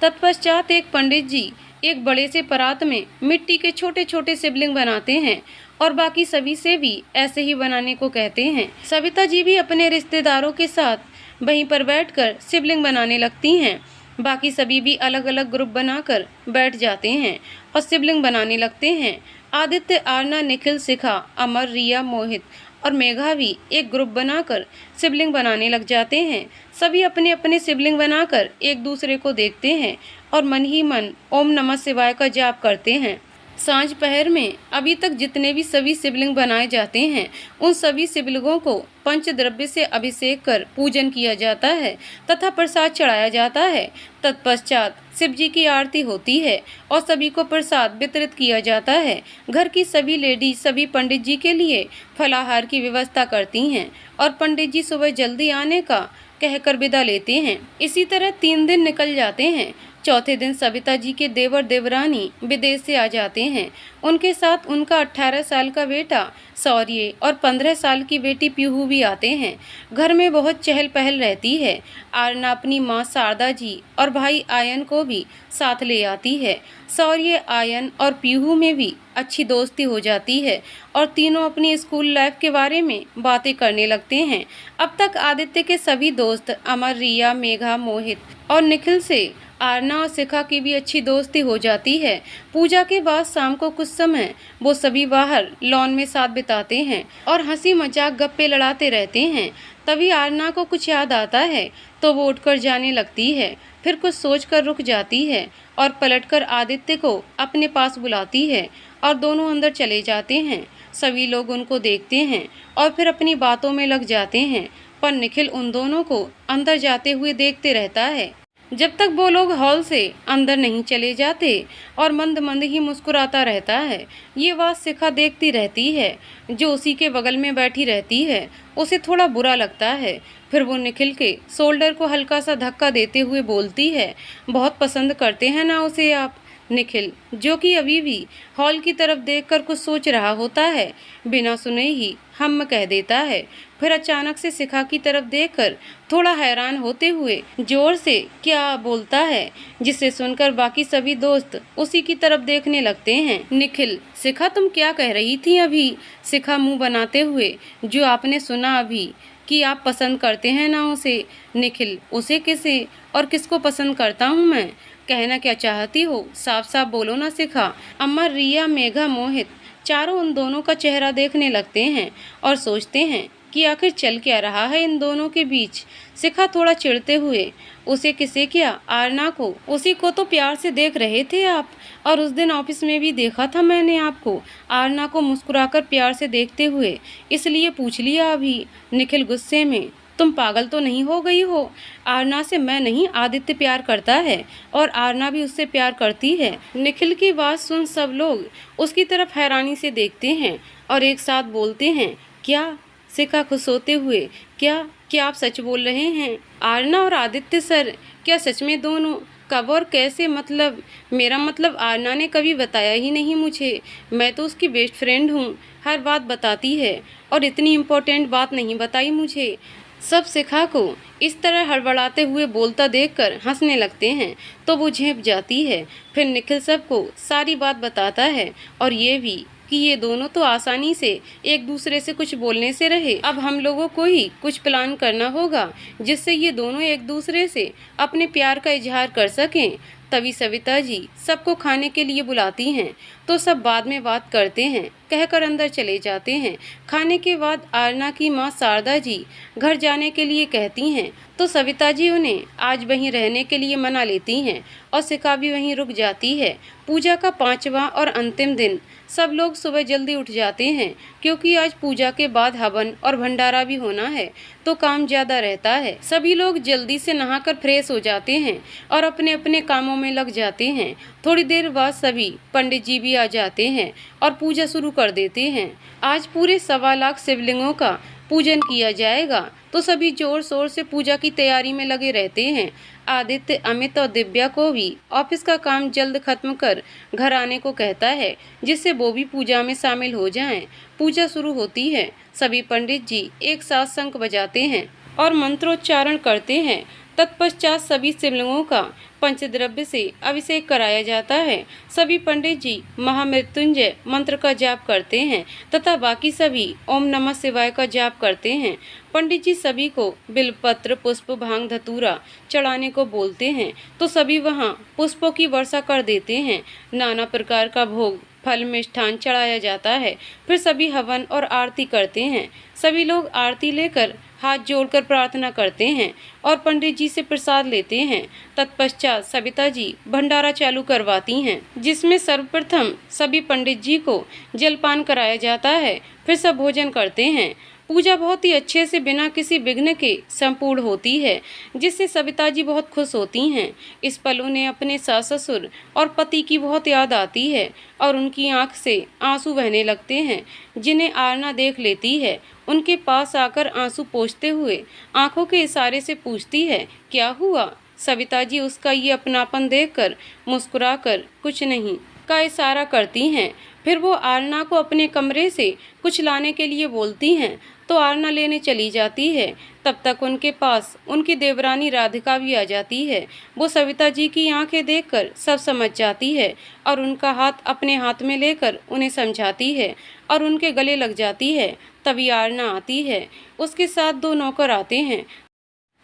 तत्पश्चात एक पंडित जी एक बड़े से परात में मिट्टी के छोटे छोटे शिवलिंग बनाते हैं और बाकी सभी से भी ऐसे ही बनाने को कहते हैं। सविता जी भी अपने रिश्तेदारों के साथ वहीं पर बैठकर शिवलिंग बनाने लगती हैं। बाकी सभी भी अलग अलग ग्रुप बनाकर बैठ जाते हैं और शिवलिंग बनाने लगते हैं। आदित्य, आरना, निखिल, शिखा, अमर, रिया, मोहित और मेघा भी एक ग्रुप बनाकर शिवलिंग बनाने लग जाते हैं। सभी अपने अपने शिवलिंग बनाकर एक दूसरे को देखते हैं और मन ही मन ओम नमः शिवाय का जाप करते हैं। सांझ पहर में अभी तक जितने भी सभी शिवलिंग बनाए जाते हैं, उन सभी शिवलिंगों को पंचद्रव्य से अभिषेक कर पूजन किया जाता है तथा प्रसाद चढ़ाया जाता है। तत्पश्चात शिव जी की आरती होती है और सभी को प्रसाद वितरित किया जाता है। घर की सभी लेडीज सभी पंडित जी के लिए फलाहार की व्यवस्था करती हैं और पंडित जी सुबह जल्दी आने का कहकर विदा लेते हैं। इसी तरह 3 दिन निकल जाते हैं। चौथे दिन सविता जी के देवर देवरानी विदेश से आ जाते हैं। उनके साथ उनका 18 साल का बेटा शौर्य और 15 साल की बेटी पीहू भी आते हैं। घर में बहुत चहल पहल रहती है। आरना अपनी माँ शारदा जी और भाई आयन को भी साथ ले आती है। शौर्य, आयन और पीहू में भी अच्छी दोस्ती हो जाती है और तीनों अपनी स्कूल लाइफ के बारे में बातें करने लगते हैं। अब तक आदित्य के सभी दोस्त अमर, रिया, मेघा, मोहित और निखिल से आरना और शिखा की भी अच्छी दोस्ती हो जाती है। पूजा के बाद शाम को कुछ समय वो सभी बाहर लॉन में साथ बिताते हैं और हंसी मजाक गप्पे लड़ाते रहते हैं। तभी आरना को कुछ याद आता है तो वो उठकर जाने लगती है, फिर कुछ सोचकर रुक जाती है और पलटकर आदित्य को अपने पास बुलाती है और दोनों अंदर चले जाते हैं। सभी लोग उनको देखते हैं और फिर अपनी बातों में लग जाते हैं, पर निखिल उन दोनों को अंदर जाते हुए देखते रहता है जब तक वो लोग हॉल से अंदर नहीं चले जाते और मंद मंद ही मुस्कुराता रहता है। ये बात शिखा देखती रहती है, जो उसी के बगल में बैठी रहती है। उसे थोड़ा बुरा लगता है। फिर वो निखिल के शोल्डर को हल्का सा धक्का देते हुए बोलती है, बहुत पसंद करते हैं ना उसे आप? निखिल, जो कि अभी भी हॉल की तरफ देखकर कुछ सोच रहा होता है, बिना सुने ही हम कह देता है। फिर अचानक से शिखा की तरफ देखकर थोड़ा हैरान होते हुए जोर से क्या बोलता है, जिसे सुनकर बाकी सभी दोस्त उसी की तरफ देखने लगते हैं। निखिल, शिखा तुम क्या कह रही थी अभी? शिखा मुंह बनाते हुए, जो आपने सुना अभी कि आप पसंद करते हैं ना उसे। निखिल, उसे किसे और किसको पसंद करता हूँ मैं? कहना क्या चाहती हो? साफ साफ बोलो ना शिखा। अमर, रिया, मेघा, मोहित चारों उन दोनों का चेहरा देखने लगते हैं और सोचते हैं कि आखिर चल क्या रहा है इन दोनों के बीच। शिखा थोड़ा चिढ़ते हुए, उसे किसे क्या? आरना को। उसी को तो प्यार से देख रहे थे आप, और उस दिन ऑफिस में भी देखा था मैंने आपको आरना को मुस्कुराकर प्यार से देखते हुए, इसलिए पूछ लिया अभी। निखिल गुस्से में, तुम पागल तो नहीं हो गई हो? आरना से मैं नहीं, आदित्य प्यार करता है और आरना भी उससे प्यार करती है। निखिल की बात सुन सब लोग उसकी तरफ हैरानी से देखते हैं और एक साथ बोलते हैं, क्या? शिखा खुश होते हुए, क्या क्या आप सच बोल रहे हैं? आरना और आदित्य सर, क्या सच में दोनों? कब और कैसे? मतलब मेरा मतलब आरना ने कभी बताया ही नहीं मुझे। मैं तो उसकी बेस्ट फ्रेंड हूँ, हर बात बताती है और इतनी इम्पोर्टेंट बात नहीं बताई मुझे। सब शिखा को इस तरह हड़बड़ाते हुए बोलता देखकर हंसने लगते हैं तो वो झेंप जाती है। फिर निखिल सबको सारी बात बताता है और ये भी कि ये दोनों तो आसानी से एक दूसरे से कुछ बोलने से रहे। अब हम लोगों को ही कुछ प्लान करना होगा जिससे ये दोनों एक दूसरे से अपने प्यार का इजहार कर सकें। तभी सविता जी सबको खाने के लिए बुलाती हैं तो सब बाद में बात करते हैं कहकर अंदर चले जाते हैं। खाने के बाद आरना की माँ शारदा जी घर जाने के लिए कहती हैं तो सविता जी उन्हें आज वहीं रहने के लिए मना लेती हैं और शिखा भी वहीं रुक जाती है। पूजा का 5वां और अंतिम दिन सब लोग सुबह जल्दी उठ जाते हैं क्योंकि आज पूजा के बाद हवन और भंडारा भी होना है तो काम ज़्यादा रहता है। सभी लोग जल्दी से नहाकर फ्रेश हो जाते हैं और अपने अपने कामों में लग जाते हैं। थोड़ी देर बाद सभी पंडित जी भी आ जाते हैं और पूजा शुरू कर देते हैं। आज पूरे 1.25 लाख शिवलिंगों का पूजन किया जाएगा तो सभी जोर शोर से पूजा की तैयारी में लगे रहते हैं। आदित्य, अमित और दिव्या को भी ऑफिस का काम जल्द खत्म कर घर आने को कहता है जिससे वो भी पूजा में शामिल हो जाएं। पूजा शुरू होती है। सभी पंडित जी एक साथ शंख बजाते हैं और मंत्रोच्चारण करते हैं। तत्पश्चात सभी शिवलिंगों का पंचद्रव्य से अभिषेक कराया जाता है। सभी पंडित जी महामृत्युंजय मंत्र का जाप करते हैं तथा बाकी सभी ओम नमः शिवाय का जाप करते हैं। पंडित जी सभी को बिलपत्र, पुष्प, भांग, धतूरा चढ़ाने को बोलते हैं तो सभी वहां पुष्पों की वर्षा कर देते हैं। नाना प्रकार का भोग, फल, मिष्ठान चढ़ाया जाता है। फिर सभी हवन और आरती करते हैं। सभी लोग आरती लेकर हाथ जोड़कर प्रार्थना करते हैं और पंडित जी से प्रसाद लेते हैं। तत्पश्चात सविता जी भंडारा चालू करवाती हैं, जिसमें सर्वप्रथम सभी पंडित जी को जलपान कराया जाता है। फिर सब भोजन करते हैं। पूजा बहुत ही अच्छे से बिना किसी विघ्न के संपूर्ण होती है, जिससे सविता जी बहुत खुश होती हैं। इस पल उन्हें अपने सास ससुर और पति की बहुत याद आती है और उनकी आंख से आंसू बहने लगते हैं, जिन्हें आरना देख लेती है। उनके पास आकर आंसू पोंछते हुए आंखों के इशारे से पूछती है, क्या हुआ? सविता जी उसका ये अपनापन देखकर मुस्कुराकर कुछ नहीं का इशारा करती हैं। फिर वो आरना को अपने कमरे से कुछ लाने के लिए बोलती हैं, तो आरना लेने चली जाती है। तब तक उनके पास उनकी देवरानी राधिका भी आ जाती है। वो सविता जी की आंखें देखकर सब समझ जाती है और उनका हाथ अपने हाथ में लेकर उन्हें समझाती है और उनके गले लग जाती है। तभी आरना आती है। उसके साथ 2 नौकर आते हैं,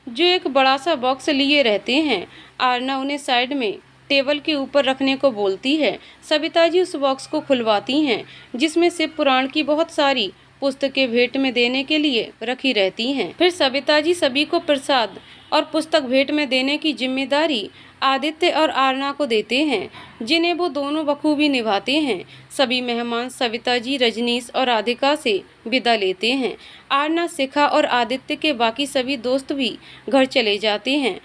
जो एक बड़ा सा बॉक्स लिए रहते हैं। आरना उन्हें साइड में टेबल के ऊपर रखने को बोलती है। सविता जी उस बॉक्स को खुलवाती हैं, जिसमें शिव पुराण की बहुत सारी पुस्तकें भेंट में देने के लिए रखी रहती हैं। फिर सविता जी सभी को प्रसाद और पुस्तक भेंट में देने की जिम्मेदारी आदित्य और आरना को देते हैं, जिन्हें वो दोनों बखूबी निभाते हैं। सभी मेहमान सविता जी, रजनीश और राधिका से विदा लेते हैं। आरना, शिखा और आदित्य के बाकी सभी दोस्त भी घर चले जाते हैं।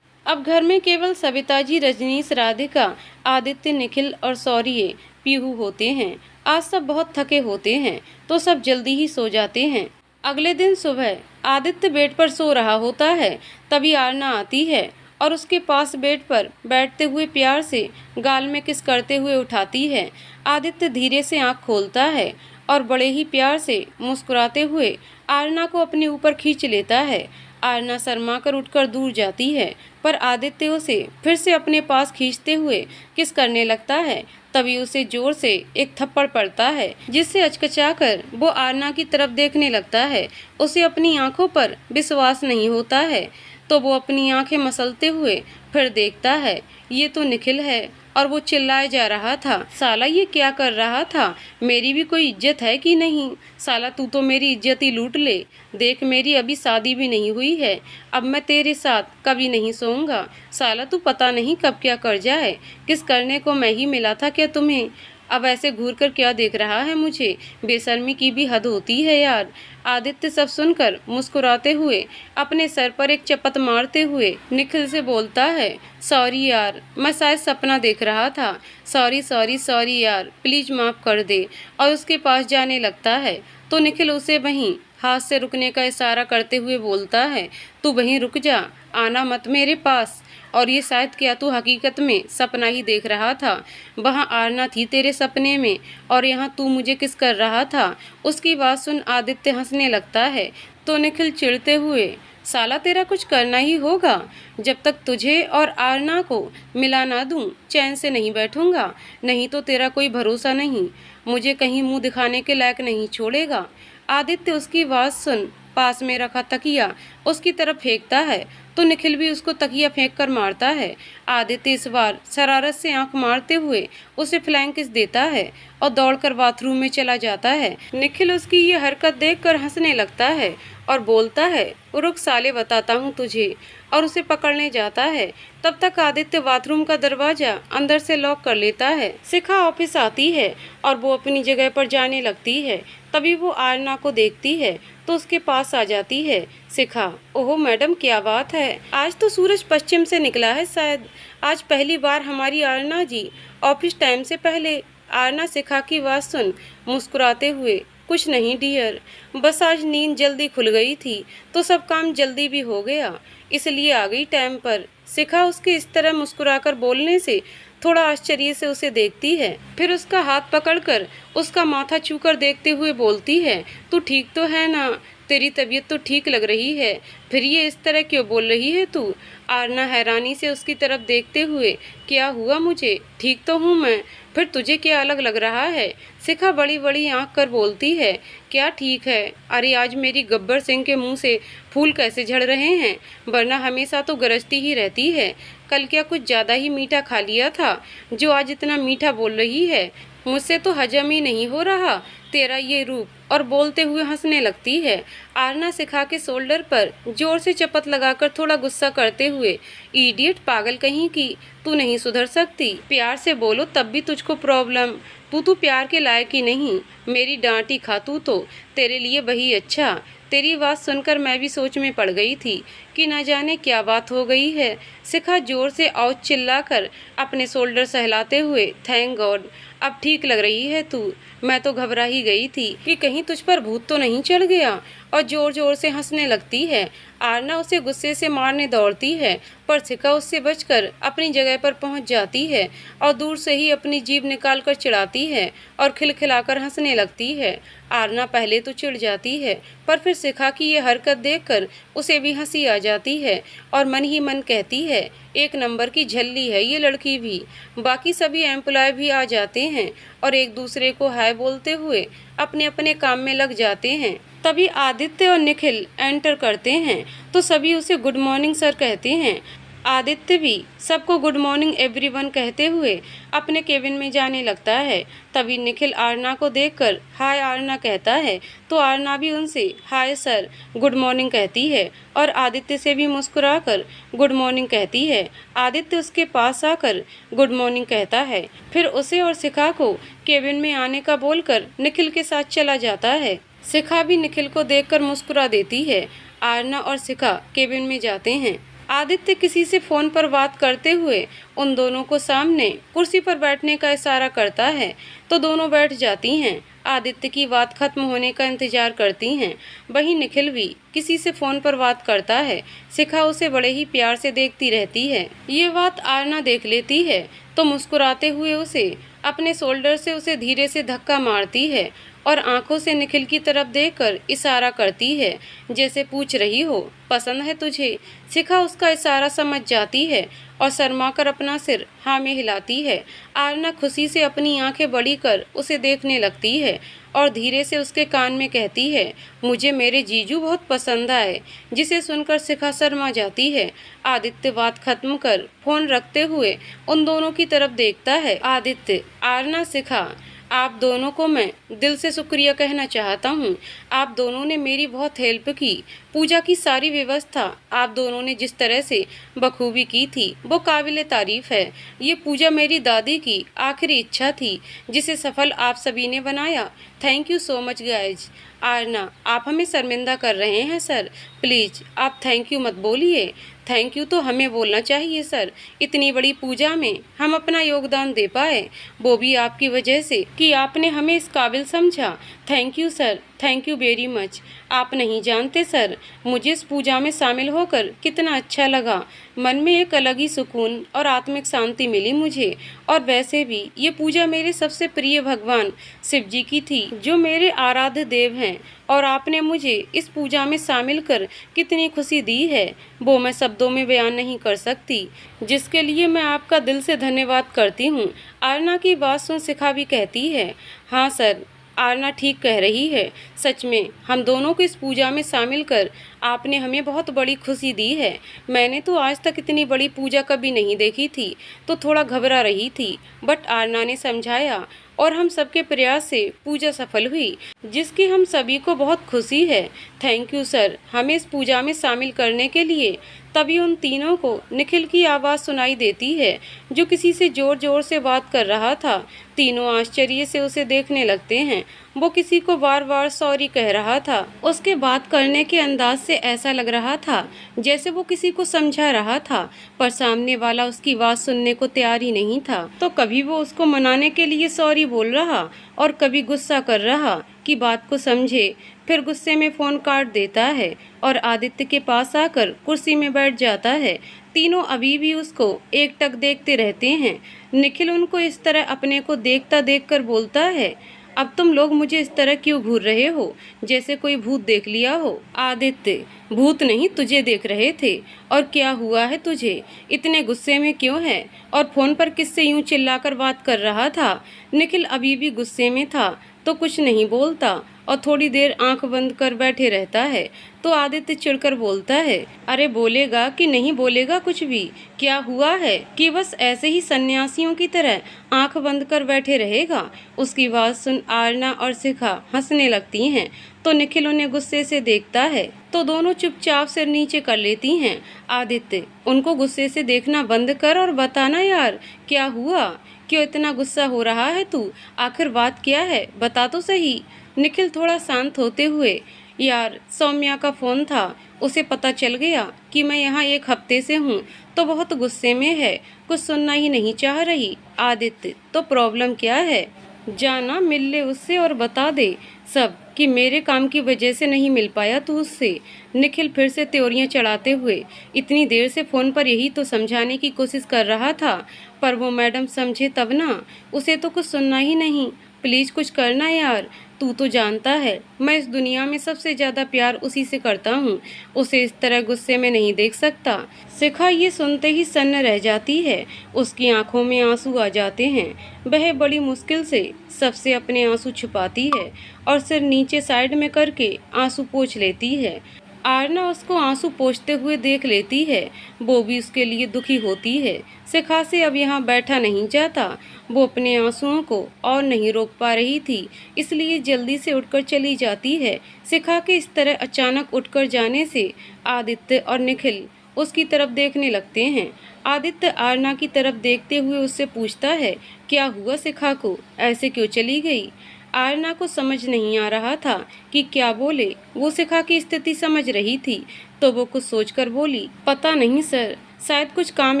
अब घर में केवल सविता जी, रजनीश, राधिका, आदित्य, निखिल और सौर्य, पीहू होते हैं। आज सब बहुत थके होते हैं, तो सब जल्दी ही सो जाते हैं। अगले दिन सुबह आदित्य बेड पर सो रहा होता है, तभी आरना आती है और उसके पास बेड पर बैठते हुए प्यार से गाल में किस करते हुए उठाती है। आदित्य धीरे से आंख खोलता है और बड़े ही प्यार से मुस्कुराते हुए आरना को अपने ऊपर खींच लेता है। आरना शर्मा कर उठकर दूर जाती है, पर आदित्य उसे फिर से अपने पास खींचते हुए किस करने लगता है। तभी उसे जोर से एक थप्पड़ पड़ता है, जिससे अचकचाकर वो आरना की तरफ देखने लगता है। उसे अपनी आंखों पर विश्वास नहीं होता है, तो वो अपनी आंखें मसलते हुए फिर देखता है, ये तो निखिल है। और वो चिल्लाए जा रहा था, साला ये क्या कर रहा था? मेरी भी कोई इज्जत है कि नहीं? साला तू तो मेरी इज्जत ही लूट ले। देख, मेरी अभी शादी भी नहीं हुई है, अब मैं तेरे साथ कभी नहीं सोऊंगा। साला तू पता नहीं कब क्या कर जाए। किस करने को मैं ही मिला था क्या तुम्हें? अब ऐसे घूर कर क्या देख रहा है मुझे? बेशर्मी की भी हद होती है यार। आदित्य सब सुनकर मुस्कुराते हुए अपने सर पर एक चपत मारते हुए निखिल से बोलता है, सॉरी यार, मैं शायद सपना देख रहा था। सॉरी सॉरी सॉरी यार, प्लीज माफ कर दे। और उसके पास जाने लगता है, तो निखिल उसे वहीं हाथ से रुकने का इशारा करते हुए बोलता है, तू वहीं रुक जा, आना मत मेरे पास। और ये शायद क्या तू हकीकत में सपना ही देख रहा था? वहाँ आरना थी तेरे सपने में और यहाँ तू मुझे किस कर रहा था? उसकी बात सुन आदित्य हंसने लगता है, तो निखिल चिढ़ते हुए, साला तेरा कुछ करना ही होगा। जब तक तुझे और आरना को मिला ना दूं, चैन से नहीं बैठूंगा। नहीं तो तेरा कोई भरोसा नहीं, मुझे कहीं मुंह दिखाने के लायक नहीं छोड़ेगा। आदित्य उसकी बात सुन पास में रखा तकिया उसकी तरफ फेंकता है, तो निखिल भी उसको तकिया फेंक कर मारता है। आदित्य इस बार शरारत से आंख मारते हुए उसे फ्लैंक किस देता है और दौड़कर बाथरूम में चला जाता है। निखिल उसकी ये हरकत देखकर हंसने लगता है और बोलता है, रुक साले, बताता हूँ तुझे। और उसे पकड़ने जाता है। तब तक आदित्य बाथरूम का दरवाजा अंदर से लॉक कर लेता है। शिखा ऑफिस आती है और वो अपनी जगह पर जाने लगती है। तभी वो आरना को देखती है, तो उसके पास आ जाती है। शिखा, ओहो मैडम, क्या बात है, आज तो सूरज पश्चिम से निकला है शायद। आज पहली बार हमारी आरना जी ऑफिस टाइम से पहले। आरना शिखा की बात सुन मुस्कुराते हुए, कुछ नहीं डियर, बस आज नींद जल्दी खुल गई थी तो सब काम जल्दी भी हो गया, इसलिए आ गई टाइम पर। शिखा उसके इस तरह मुस्कुराकर बोलने से थोड़ा आश्चर्य से उसे देखती है, फिर उसका हाथ पकड़कर उसका माथा छूकर देखते हुए बोलती है, तू ठीक तो है ना? तेरी तबीयत तो ठीक लग रही है, फिर ये इस तरह क्यों बोल रही है तू? आरना हैरानी से उसकी तरफ देखते हुए, क्या हुआ मुझे? ठीक तो हूँ मैं, फिर तुझे क्या अलग लग रहा है? शिखा बड़ी बड़ी आंख कर बोलती है, क्या ठीक है? अरे आज मेरी गब्बर सिंह के मुंह से फूल कैसे झड़ रहे हैं, वरना हमेशा तो गरजती ही रहती है। कल क्या कुछ ज़्यादा ही मीठा खा लिया था, जो आज इतना मीठा बोल रही है? मुझसे तो हजम ही नहीं हो रहा। तेरा ये रूप, और बोलते हुए हंसने लगती है। आरना शिखा के शोल्डर पर जोर से चपत लगाकर थोड़ा गुस्सा करते हुए, इडियट, पागल कहीं की, तू नहीं सुधर सकती। प्यार से बोलो तब भी तुझको प्रॉब्लम। तू प्यार के लायक ही नहीं। मेरी डांट ही खा तू तो, तेरे लिए वही अच्छा। तेरी बात सुनकर मैं भी सोच में पड़ गई थी कि न जाने क्या बात हो गई है। शिखा जोर से औच चिल्लाकर अपने शोल्डर सहलाते हुए, थैंक गॉड, अब ठीक लग रही है तू। मैं तो घबरा ही गई थी कि कहीं तुझ पर भूत तो नहीं चढ़ गया। और जोर जोर से हंसने लगती है। आरना उसे गुस्से से मारने दौड़ती है, पर शिखा उससे बचकर अपनी जगह पर पहुंच जाती है और दूर से ही अपनी जीभ निकालकर चिढ़ाती है और खिलखिलाकर हंसने लगती है। आरना पहले तो चिढ़ जाती है, पर फिर शिखा की ये हरकत देखकर उसे भी हंसी आ जाती है और मन ही मन कहती है, एक नंबर की झल्ली है ये लड़की भी। बाकी सभी एम्प्लॉय भी आ जाते हैं और एक दूसरे को हाय बोलते हुए अपने अपने काम में लग जाते हैं। तभी आदित्य और निखिल एंटर करते हैं तो सभी उसे गुड मॉर्निंग सर कहते हैं। आदित्य भी सबको गुड मॉर्निंग एवरीवन कहते हुए अपने केबिन में जाने लगता है। तभी निखिल आरना को देखकर हाय आरना कहता है तो आरना भी उनसे हाय सर, गुड मॉर्निंग कहती है और आदित्य से भी मुस्कुराकर गुड मॉर्निंग कहती है। आदित्य उसके पास आकर गुड मॉर्निंग कहता है, फिर उसे और शिखा को केबिन में आने का बोलकर निखिल के साथ चला जाता है। शिखा भी निखिल को देखकर मुस्कुरा देती है। आरना और शिखा केबिन में जाते हैं। आदित्य किसी से फ़ोन पर बात करते हुए उन दोनों को सामने कुर्सी पर बैठने का इशारा करता है तो दोनों बैठ जाती हैं। आदित्य की बात खत्म होने का इंतजार करती हैं। वहीं निखिल भी किसी से फ़ोन पर बात करता है। शिखा उसे बड़े ही प्यार से देखती रहती है। ये बात आरना देख लेती है तो मुस्कुराते हुए उसे अपने शोल्डर से उसे धीरे से धक्का मारती है और आंखों से निखिल की तरफ देखकर इशारा करती है, जैसे पूछ रही हो, पसंद है तुझे। शिखा उसका इशारा समझ जाती है और शर्माकर अपना सिर हाँ में हिलाती है। आरना खुशी से अपनी आंखें बड़ी कर उसे देखने लगती है और धीरे से उसके कान में कहती है, मुझे मेरे जीजू बहुत पसंद आए, जिसे सुनकर शिखा शर्मा जाती है। आदित्य बात खत्म कर फोन रखते हुए उन दोनों की तरफ देखता है। आदित्य, आरना, शिखा, आप दोनों को मैं दिल से शुक्रिया कहना चाहता हूँ। आप दोनों ने मेरी बहुत हेल्प की। पूजा की सारी व्यवस्था आप दोनों ने जिस तरह से बखूबी की थी वो काबिले तारीफ है। ये पूजा मेरी दादी की आखिरी इच्छा थी जिसे सफल आप सभी ने बनाया। Thank you so much guys. Aarna, आप हमें शर्मिंदा कर रहे हैं सर, प्लीज़ आप थैंक यू मत बोलिए। थैंक यू तो हमें बोलना चाहिए सर। इतनी बड़ी पूजा में हम अपना योगदान दे पाए, वो भी आपकी वजह से कि आपने हमें इस काबिल समझा। Thank you sir, thank you very much. आप नहीं जानते सर, मुझे इस पूजा में शामिल होकर कितना अच्छा लगा। मन में एक अलग ही सुकून और आत्मिक शांति मिली मुझे। और वैसे भी ये पूजा मेरे सबसे प्रिय भगवान शिव जी की थी, जो मेरे आराध्य देव हैं, और आपने मुझे इस पूजा में शामिल कर कितनी खुशी दी है वो मैं शब्दों में बयान नहीं कर सकती, जिसके लिए मैं आपका दिल से धन्यवाद करती हूँ। आरना की बात सुन शिखा भी कहती है, हाँ सर, आरना ठीक कह रही है। सच में हम दोनों को इस पूजा में शामिल कर आपने हमें बहुत बड़ी खुशी दी है। मैंने तो आज तक इतनी बड़ी पूजा कभी नहीं देखी थी, तो थोड़ा घबरा रही थी, बट आरना ने समझाया और हम सबके प्रयास से पूजा सफल हुई, जिसकी हम सभी को बहुत खुशी है। थैंक यू सर, हमें इस पूजा में शामिल करने के लिए। तभी उन तीनों को निखिल की आवाज़ सुनाई देती है, जो किसी से जोर जोर से बात कर रहा था। तीनों आश्चर्य से उसे देखने लगते हैं। वो किसी को बार बार सॉरी कह रहा था। उसके बात करने के अंदाज से ऐसा लग रहा था जैसे वो किसी को समझा रहा था, पर सामने वाला उसकी बात सुनने को तैयार ही नहीं था। तो कभी वो उसको मनाने के लिए सॉरी बोल रहा और कभी गुस्सा कर रहा कि बात को समझे। फिर गुस्से में फ़ोन काट देता है और आदित्य के पास आकर कुर्सी में बैठ जाता है। तीनों अभी भी उसको एकटक देखते रहते हैं। निखिल उनको इस तरह अपने को देखता देखकर बोलता है, अब तुम लोग मुझे इस तरह क्यों घूर रहे हो, जैसे कोई भूत देख लिया हो। आदित्य, भूत नहीं, तुझे देख रहे थे। और क्या हुआ है तुझे, इतने गुस्से में क्यों है, और फ़ोन पर किससे यूं चिल्लाकर बात कर रहा था। निखिल अभी भी गुस्से में था तो कुछ नहीं बोलता और थोड़ी देर आंख बंद कर बैठे रहता है तो आदित्य चिढ़कर बोलता है, अरे बोलेगा कि नहीं बोलेगा कुछ भी? क्या हुआ है कि बस ऐसे ही सन्यासियों की तरह आंख बंद कर बैठे रहेगा? उसकी बात सुन आरना और शिखा हंसने लगती हैं तो निखिल उन्हें गुस्से से देखता है तो दोनों चुपचाप सिर नीचे कर लेती हैं। आदित्य, उनको गुस्से से देखना बंद कर और बताना यार, क्या हुआ? क्यों इतना गुस्सा हो रहा है तू? आखिर बात क्या है, बता तो सही। निखिल थोड़ा शांत होते हुए, यार सौम्या का फ़ोन था, उसे पता चल गया कि मैं यहाँ 1 हफ्ते से हूँ तो बहुत गुस्से में है, कुछ सुनना ही नहीं चाह रही। आदित्य, तो प्रॉब्लम क्या है? जाना मिल ले उससे और बता दे सब कि मेरे काम की वजह से नहीं मिल पाया तू उससे। निखिल फिर से त्योरियां चढ़ाते हुए, इतनी देर से फ़ोन पर यही तो समझाने की कोशिश कर रहा था, पर वो मैडम समझे तब ना, उसे तो कुछ सुनना ही नहीं। प्लीज़ कुछ करना यार, तू तो जानता है मैं इस दुनिया में सबसे ज़्यादा प्यार उसी से करता हूँ, उसे इस तरह गुस्से में नहीं देख सकता। शिखा ये सुनते ही सन्न रह जाती है, उसकी आंखों में आंसू आ जाते हैं। वह बड़ी मुश्किल से सबसे अपने आंसू छुपाती है और सिर नीचे साइड में करके आंसू पोंछ लेती है। आरना उसको आंसू पोंछते हुए देख लेती है, वो भी उसके लिए दुखी होती है। शिखा से अब यहाँ बैठा नहीं जाता, वो अपने आंसुओं को और नहीं रोक पा रही थी, इसलिए जल्दी से उठकर चली जाती है। शिखा के इस तरह अचानक उठकर जाने से आदित्य और निखिल उसकी तरफ देखने लगते हैं। आदित्य आरना की तरफ देखते हुए उससे पूछता है, क्या हुआ शिखा को, ऐसे क्यों चली गई? आरना को समझ नहीं आ रहा था कि क्या बोले। वो शिखा की स्थिति समझ रही थी तो वो कुछ सोचकर बोली, पता नहीं सर, शायद कुछ काम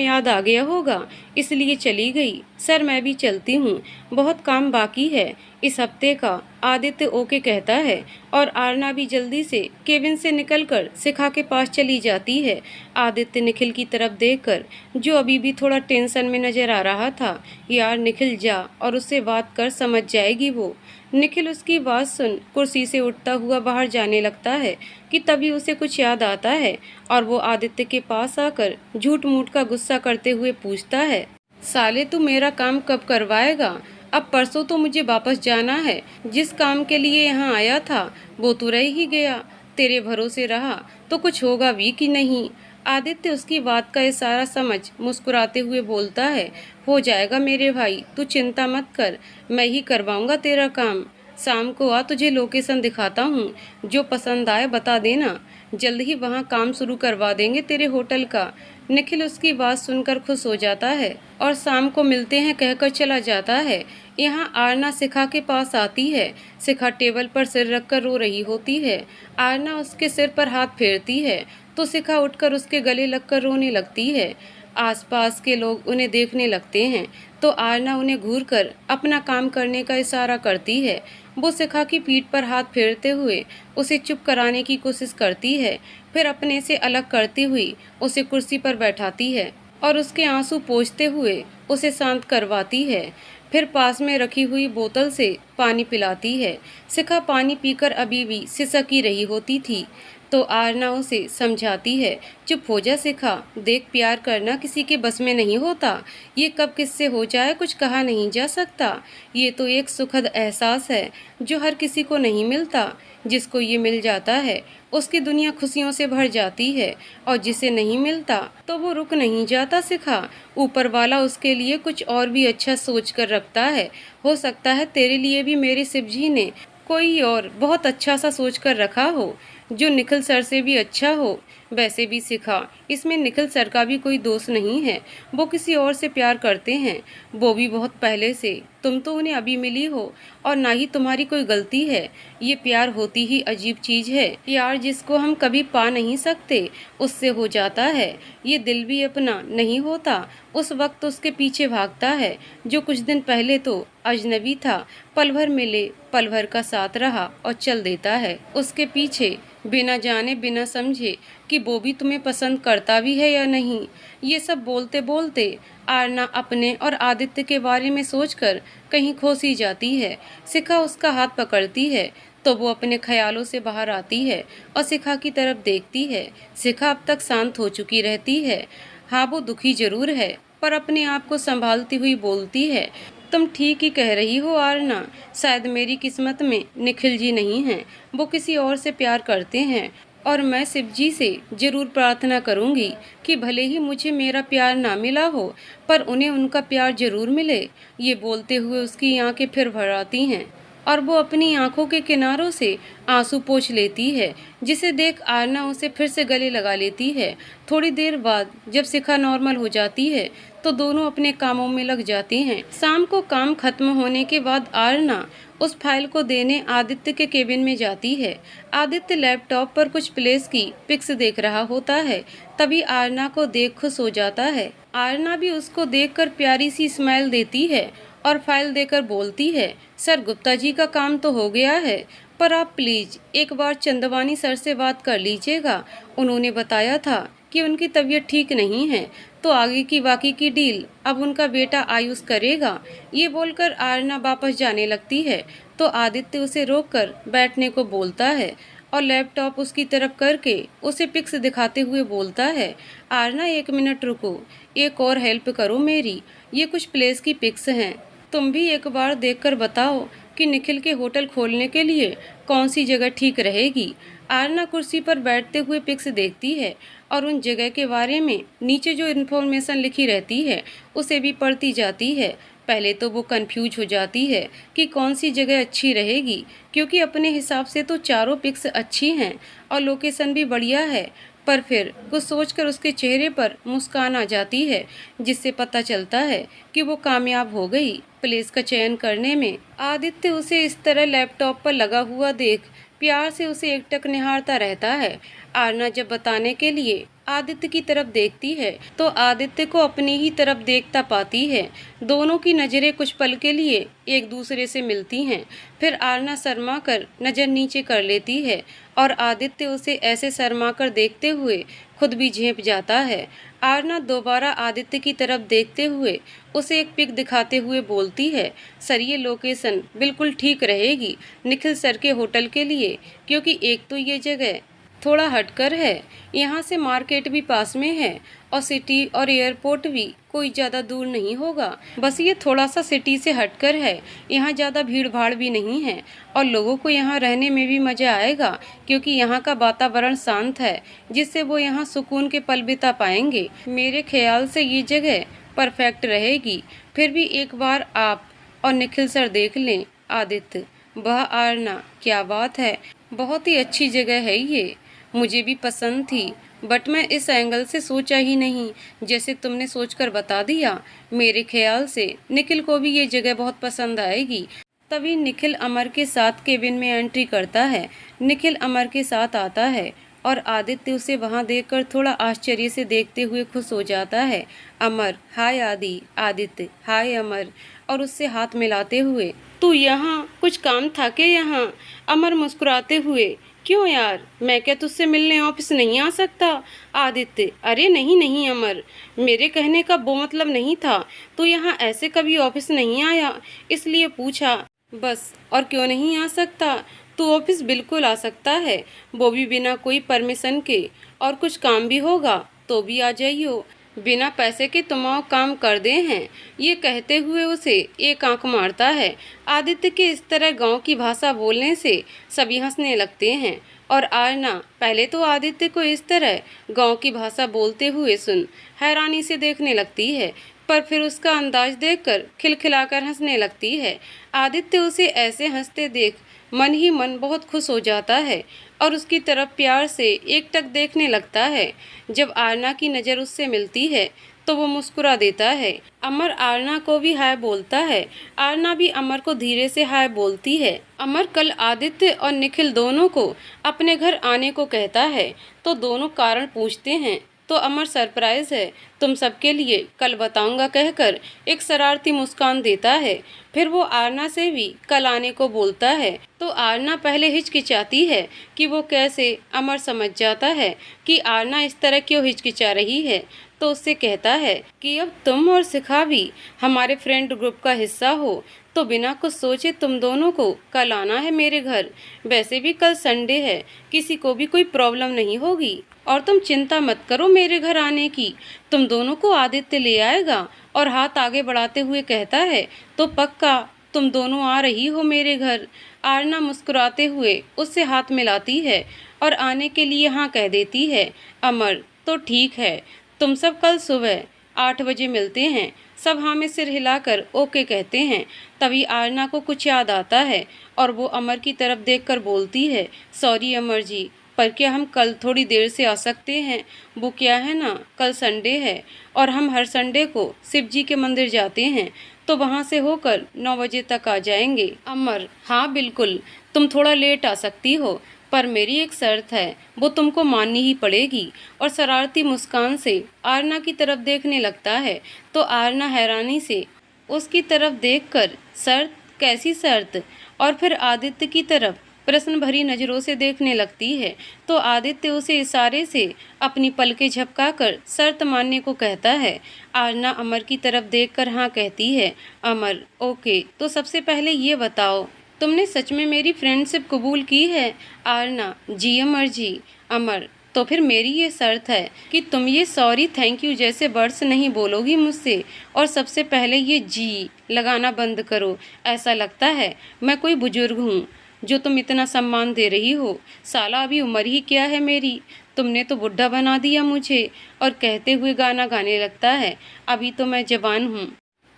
याद आ गया होगा इसलिए चली गई। सर मैं भी चलती हूँ, बहुत काम बाकी है इस हफ्ते का। आदित्य ओके कहता है और आरना भी जल्दी से केबिन से निकलकर शिखा के पास चली जाती है। आदित्य निखिल की तरफ देखकर, जो अभी भी थोड़ा टेंशन में नजर आ रहा था, यार निखिल जा और उससे बात कर, समझ जाएगी वो। निखिल उसकी बात सुन कुर्सी से उठता हुआ बाहर जाने लगता है कि तभी उसे कुछ याद आता है और वो आदित्य के पास आकर झूठ मूठ का गुस्सा करते हुए पूछता है, साले तू मेरा काम कब करवाएगा? अब परसों तो मुझे वापस जाना है, जिस काम के लिए यहाँ आया था वो तो रह ही गया, तेरे भरोसे रहा तो कुछ होगा भी कि नहीं? आदित्य उसकी बात का इशारा समझ मुस्कुराते हुए बोलता है, हो जाएगा मेरे भाई, तू चिंता मत कर, मैं ही करवाऊंगा तेरा काम। शाम को आ, तुझे लोकेशन दिखाता हूँ, जो पसंद आए बता देना, जल्द ही वहाँ काम शुरू करवा देंगे तेरे होटल का। निखिल उसकी बात सुनकर खुश हो जाता है और शाम को मिलते हैं कहकर चला जाता है। यहाँ आरना शिखा के पास आती है। शिखा टेबल पर सिर रखकर रो रही होती है। आरना उसके सिर पर हाथ फेरती है तो शिखा उठकर उसके गले लगकर रोने लगती है। आसपास के लोग उन्हें देखने लगते हैं तो आरना उन्हें घूरकर अपना काम करने का इशारा करती है। वो शिखा की पीठ पर हाथ फेरते हुए उसे चुप कराने की कोशिश करती है, फिर अपने से अलग करती हुई उसे कुर्सी पर बैठाती है और उसके आंसू पोंछते हुए उसे शांत करवाती है। फिर पास में रखी हुई बोतल से पानी पिलाती है। शिखा पानी पीकर अभी भी सिसकी रही होती थी तो आरना उसे समझाती है, चुप हो जा शिखा, देख प्यार करना किसी के बस में नहीं होता, ये कब किससे हो जाए कुछ कहा नहीं जा सकता। ये तो एक सुखद एहसास है जो हर किसी को नहीं मिलता। जिसको ये मिल जाता है उसकी दुनिया खुशियों से भर जाती है और जिसे नहीं मिलता तो वो रुक नहीं जाता शिखा। ऊपर वाला उसके लिए कुछ और भी अच्छा सोच कर रखता है। हो सकता है तेरे लिए भी मेरे शिव जी ने कोई और बहुत अच्छा सा सोच कर रखा हो, जो निखिल सर से भी अच्छा हो। वैसे भी शिखा, इसमें निखिल सर का भी कोई दोष नहीं है, वो किसी और से प्यार करते हैं, वो भी बहुत पहले से। तुम तो उन्हें अभी मिली हो और ना ही तुम्हारी कोई गलती है। ये प्यार होती ही अजीब चीज़ है यार, जिसको हम कभी पा नहीं सकते उससे हो जाता है। ये दिल भी अपना नहीं होता, उस वक्त उसके पीछे भागता है जो कुछ दिन पहले तो अजनबी था, पल भर मिले, पल भर का साथ रहा और चल देता है उसके पीछे बिना जाने बिना समझे कि वो भी तुम्हें पसंद करता भी है या नहीं। ये सब बोलते बोलते आरना अपने और आदित्य के बारे में सोचकर कहीं खो सी जाती है। शिखा उसका हाथ पकड़ती है तो वो अपने ख्यालों से बाहर आती है और शिखा की तरफ देखती है। शिखा अब तक शांत हो चुकी रहती है। हाँ, वो दुखी जरूर है पर अपने आप को संभालती हुई बोलती है, तुम ठीक ही कह रही हो आरना, शायद मेरी किस्मत में निखिल जी नहीं हैं, वो किसी और से प्यार करते हैं और मैं शिव जी से जरूर प्रार्थना करूंगी कि भले ही मुझे मेरा प्यार ना मिला हो पर उन्हें उनका प्यार जरूर मिले। ये बोलते हुए उसकी आंखें फिर भर आती हैं और वो अपनी आंखों के किनारों से आंसू पोंछ लेती है, जिसे देख आरना उसे फिर से गले लगा लेती है। थोड़ी देर बाद जब शिखा नॉर्मल हो जाती है तो दोनों अपने कामों में लग जाते हैं। शाम को काम खत्म होने के बाद आरना उस फाइल को देने आदित्य के केबिन में जाती है। आदित्य लैपटॉप पर कुछ प्लेस की पिक्स देख रहा होता है, तभी आरना को देख खुश हो जाता है। आरना भी उसको देखकर प्यारी सी स्माइल देती है और फाइल देकर बोलती है, सर गुप्ता जी का काम तो हो गया है, पर आप प्लीज एक बार चंदवानी सर से बात कर लीजिएगा। उन्होंने बताया था कि उनकी तबीयत ठीक नहीं है, तो आगे की बाकी की डील अब उनका बेटा आयुष करेगा। ये बोलकर आरना वापस जाने लगती है तो आदित्य उसे रोककर बैठने को बोलता है और लैपटॉप उसकी तरफ करके उसे पिक्स दिखाते हुए बोलता है, आरना 1 मिनट रुको, एक और हेल्प करो मेरी। ये कुछ प्लेस की पिक्स हैं, तुम भी एक बार देखकर बताओ कि निखिल के होटल खोलने के लिए कौन सी जगह ठीक रहेगी। आरना कुर्सी पर बैठते हुए पिक्स देखती है और उन जगह के बारे में नीचे जो इन्फॉर्मेशन लिखी रहती है उसे भी पढ़ती जाती है। पहले तो वो कंफ्यूज हो जाती है कि कौन सी जगह अच्छी रहेगी, क्योंकि अपने हिसाब से तो चारों पिक्स अच्छी हैं और लोकेशन भी बढ़िया है, पर फिर कुछ सोचकर उसके चेहरे पर मुस्कान आ जाती है, जिससे पता चलता है कि वो कामयाब हो गई प्लेस का चयन करने में। आदित्य उसे इस तरह लैपटॉप पर लगा हुआ देख प्यार से उसे एकटक निहारता रहता है। आरना जब बताने के लिए आदित्य की तरफ देखती है तो आदित्य को अपनी ही तरफ देखता पाती है। दोनों की नज़रें कुछ पल के लिए एक दूसरे से मिलती हैं, फिर आरना शर्मा कर नज़र नीचे कर लेती है और आदित्य उसे ऐसे शर्मा कर देखते हुए खुद भी झेंप जाता है। आरना दोबारा आदित्य की तरफ देखते हुए उसे एक पिक दिखाते हुए बोलती है, सर ये लोकेशन बिल्कुल ठीक रहेगी निखिल सर के होटल के लिए, क्योंकि एक तो ये जगह थोड़ा हटकर है, यहाँ से मार्केट भी पास में है और सिटी और एयरपोर्ट भी कोई ज़्यादा दूर नहीं होगा। बस ये थोड़ा सा सिटी से हटकर है, यहाँ ज़्यादा भीड़ भाड़ भी नहीं है और लोगों को यहाँ रहने में भी मज़ा आएगा, क्योंकि यहाँ का वातावरण शांत है, जिससे वो यहाँ सुकून के पल बिता पाएंगे। मेरे ख्याल से ये जगह परफेक्ट रहेगी। फिर भी एक बार आप और निखिल सर देख लें। आदित्य, वाह आरना, क्या बात है, बहुत ही अच्छी जगह है ये, मुझे भी पसंद थी, बट मैं इस एंगल से सोचा ही नहीं, जैसे तुमने सोचकर बता दिया। मेरे ख्याल से निखिल को भी ये जगह बहुत पसंद आएगी। तभी निखिल अमर के साथ केबिन में एंट्री करता है। निखिल अमर के साथ आता है और आदित्य उसे वहां देखकर थोड़ा आश्चर्य से देखते हुए खुश हो जाता है। अमर, हाय आदि, आदित्य, हाय अमर, और उससे हाथ मिलाते हुए, तू यहाँ कुछ काम था क्या यहाँ? अमर मुस्कुराते हुए, क्यों यार, मैं क्या तुझसे मिलने ऑफिस नहीं आ सकता? आदित्य, अरे नहीं नहीं अमर, मेरे कहने का वो मतलब नहीं था, तू यहाँ ऐसे कभी ऑफिस नहीं आया इसलिए पूछा बस। और क्यों नहीं आ सकता? तू ऑफिस बिल्कुल आ सकता है, वो भी बिना कोई परमिशन के, और कुछ काम भी होगा तो भी आ जाइयो, बिना पैसे के तुम काम कर दे हैं। ये कहते हुए उसे एक आंख मारता है। आदित्य के इस तरह गांव की भाषा बोलने से सभी हंसने लगते हैं और आरना पहले तो आदित्य को इस तरह गांव की भाषा बोलते हुए सुन हैरानी से देखने लगती है, पर फिर उसका अंदाज देखकर खिलखिलाकर हंसने लगती है। आदित्य उसे ऐसे हंसते देख मन ही मन बहुत खुश हो जाता है और उसकी तरफ प्यार से एकटक देखने लगता है। जब आरना की नज़र उससे मिलती है तो वो मुस्कुरा देता है। अमर आरना को भी हाय बोलता है, आरना भी अमर को धीरे से हाय बोलती है। अमर कल आदित्य और निखिल दोनों को अपने घर आने को कहता है तो दोनों कारण पूछते हैं, तो अमर सरप्राइज है, तुम सबके लिए कल बताऊंगा कहकर एक शरारती मुस्कान देता है। फिर वो आरना से भी कल आने को बोलता है तो आरना पहले हिचकिचाती है कि वो कैसे, अमर समझ जाता है कि आरना इस तरह क्यों हिचकिचा रही है, तो उससे कहता है कि अब तुम और शिखा भी हमारे फ्रेंड ग्रुप का हिस्सा हो, तो बिना कुछ सोचे तुम दोनों को कल आना है मेरे घर। वैसे भी कल संडे है, किसी को भी कोई प्रॉब्लम नहीं होगी। और तुम चिंता मत करो मेरे घर आने की, तुम दोनों को आदित्य ले आएगा। और हाथ आगे बढ़ाते हुए कहता है, तो पक्का तुम दोनों आ रही हो मेरे घर। आरना मुस्कुराते हुए उससे हाथ मिलाती है और आने के लिए हाँ कह देती है। अमर, तो ठीक है, तुम सब कल सुबह 8 बजे मिलते हैं। सब हाँ में सिर हिलाकर ओके कहते हैं। तभी आरना को कुछ याद आता है और वो अमर की तरफ देखकर बोलती है, सॉरी अमर जी, पर क्या हम कल थोड़ी देर से आ सकते हैं? वो क्या है ना, कल संडे है और हम हर संडे को शिव जी के मंदिर जाते हैं, तो वहाँ से होकर 9 बजे तक आ जाएंगे। अमर, हाँ बिल्कुल, तुम थोड़ा लेट आ सकती हो, पर मेरी एक शर्त है, वो तुमको माननी ही पड़ेगी। और शरारती मुस्कान से आरना की तरफ देखने लगता है, तो आरना हैरानी से उसकी तरफ देखकर, शर्त? कैसी शर्त? और फिर आदित्य की तरफ प्रश्न भरी नज़रों से देखने लगती है, तो आदित्य उसे इशारे से अपनी पलकें झपकाकर शर्त मानने को कहता है। आरना अमर की तरफ देखकर हाँ कहती है। अमर, ओके, तो सबसे पहले ये बताओ, तुमने सच में मेरी फ्रेंडशिप कबूल की है? आरना, जी अमर जी। अमर, तो फिर मेरी ये शर्त है कि तुम ये सॉरी थैंक यू जैसे वर्ड्स नहीं बोलोगी मुझसे, और सबसे पहले ये जी लगाना बंद करो। ऐसा लगता है मैं कोई बुजुर्ग हूँ जो तुम इतना सम्मान दे रही हो। साला अभी उम्र ही क्या है मेरी, तुमने तो बुढ़ा बना दिया मुझे। और कहते हुए गाना गाने लगता है, अभी तो मैं जवान हूँ।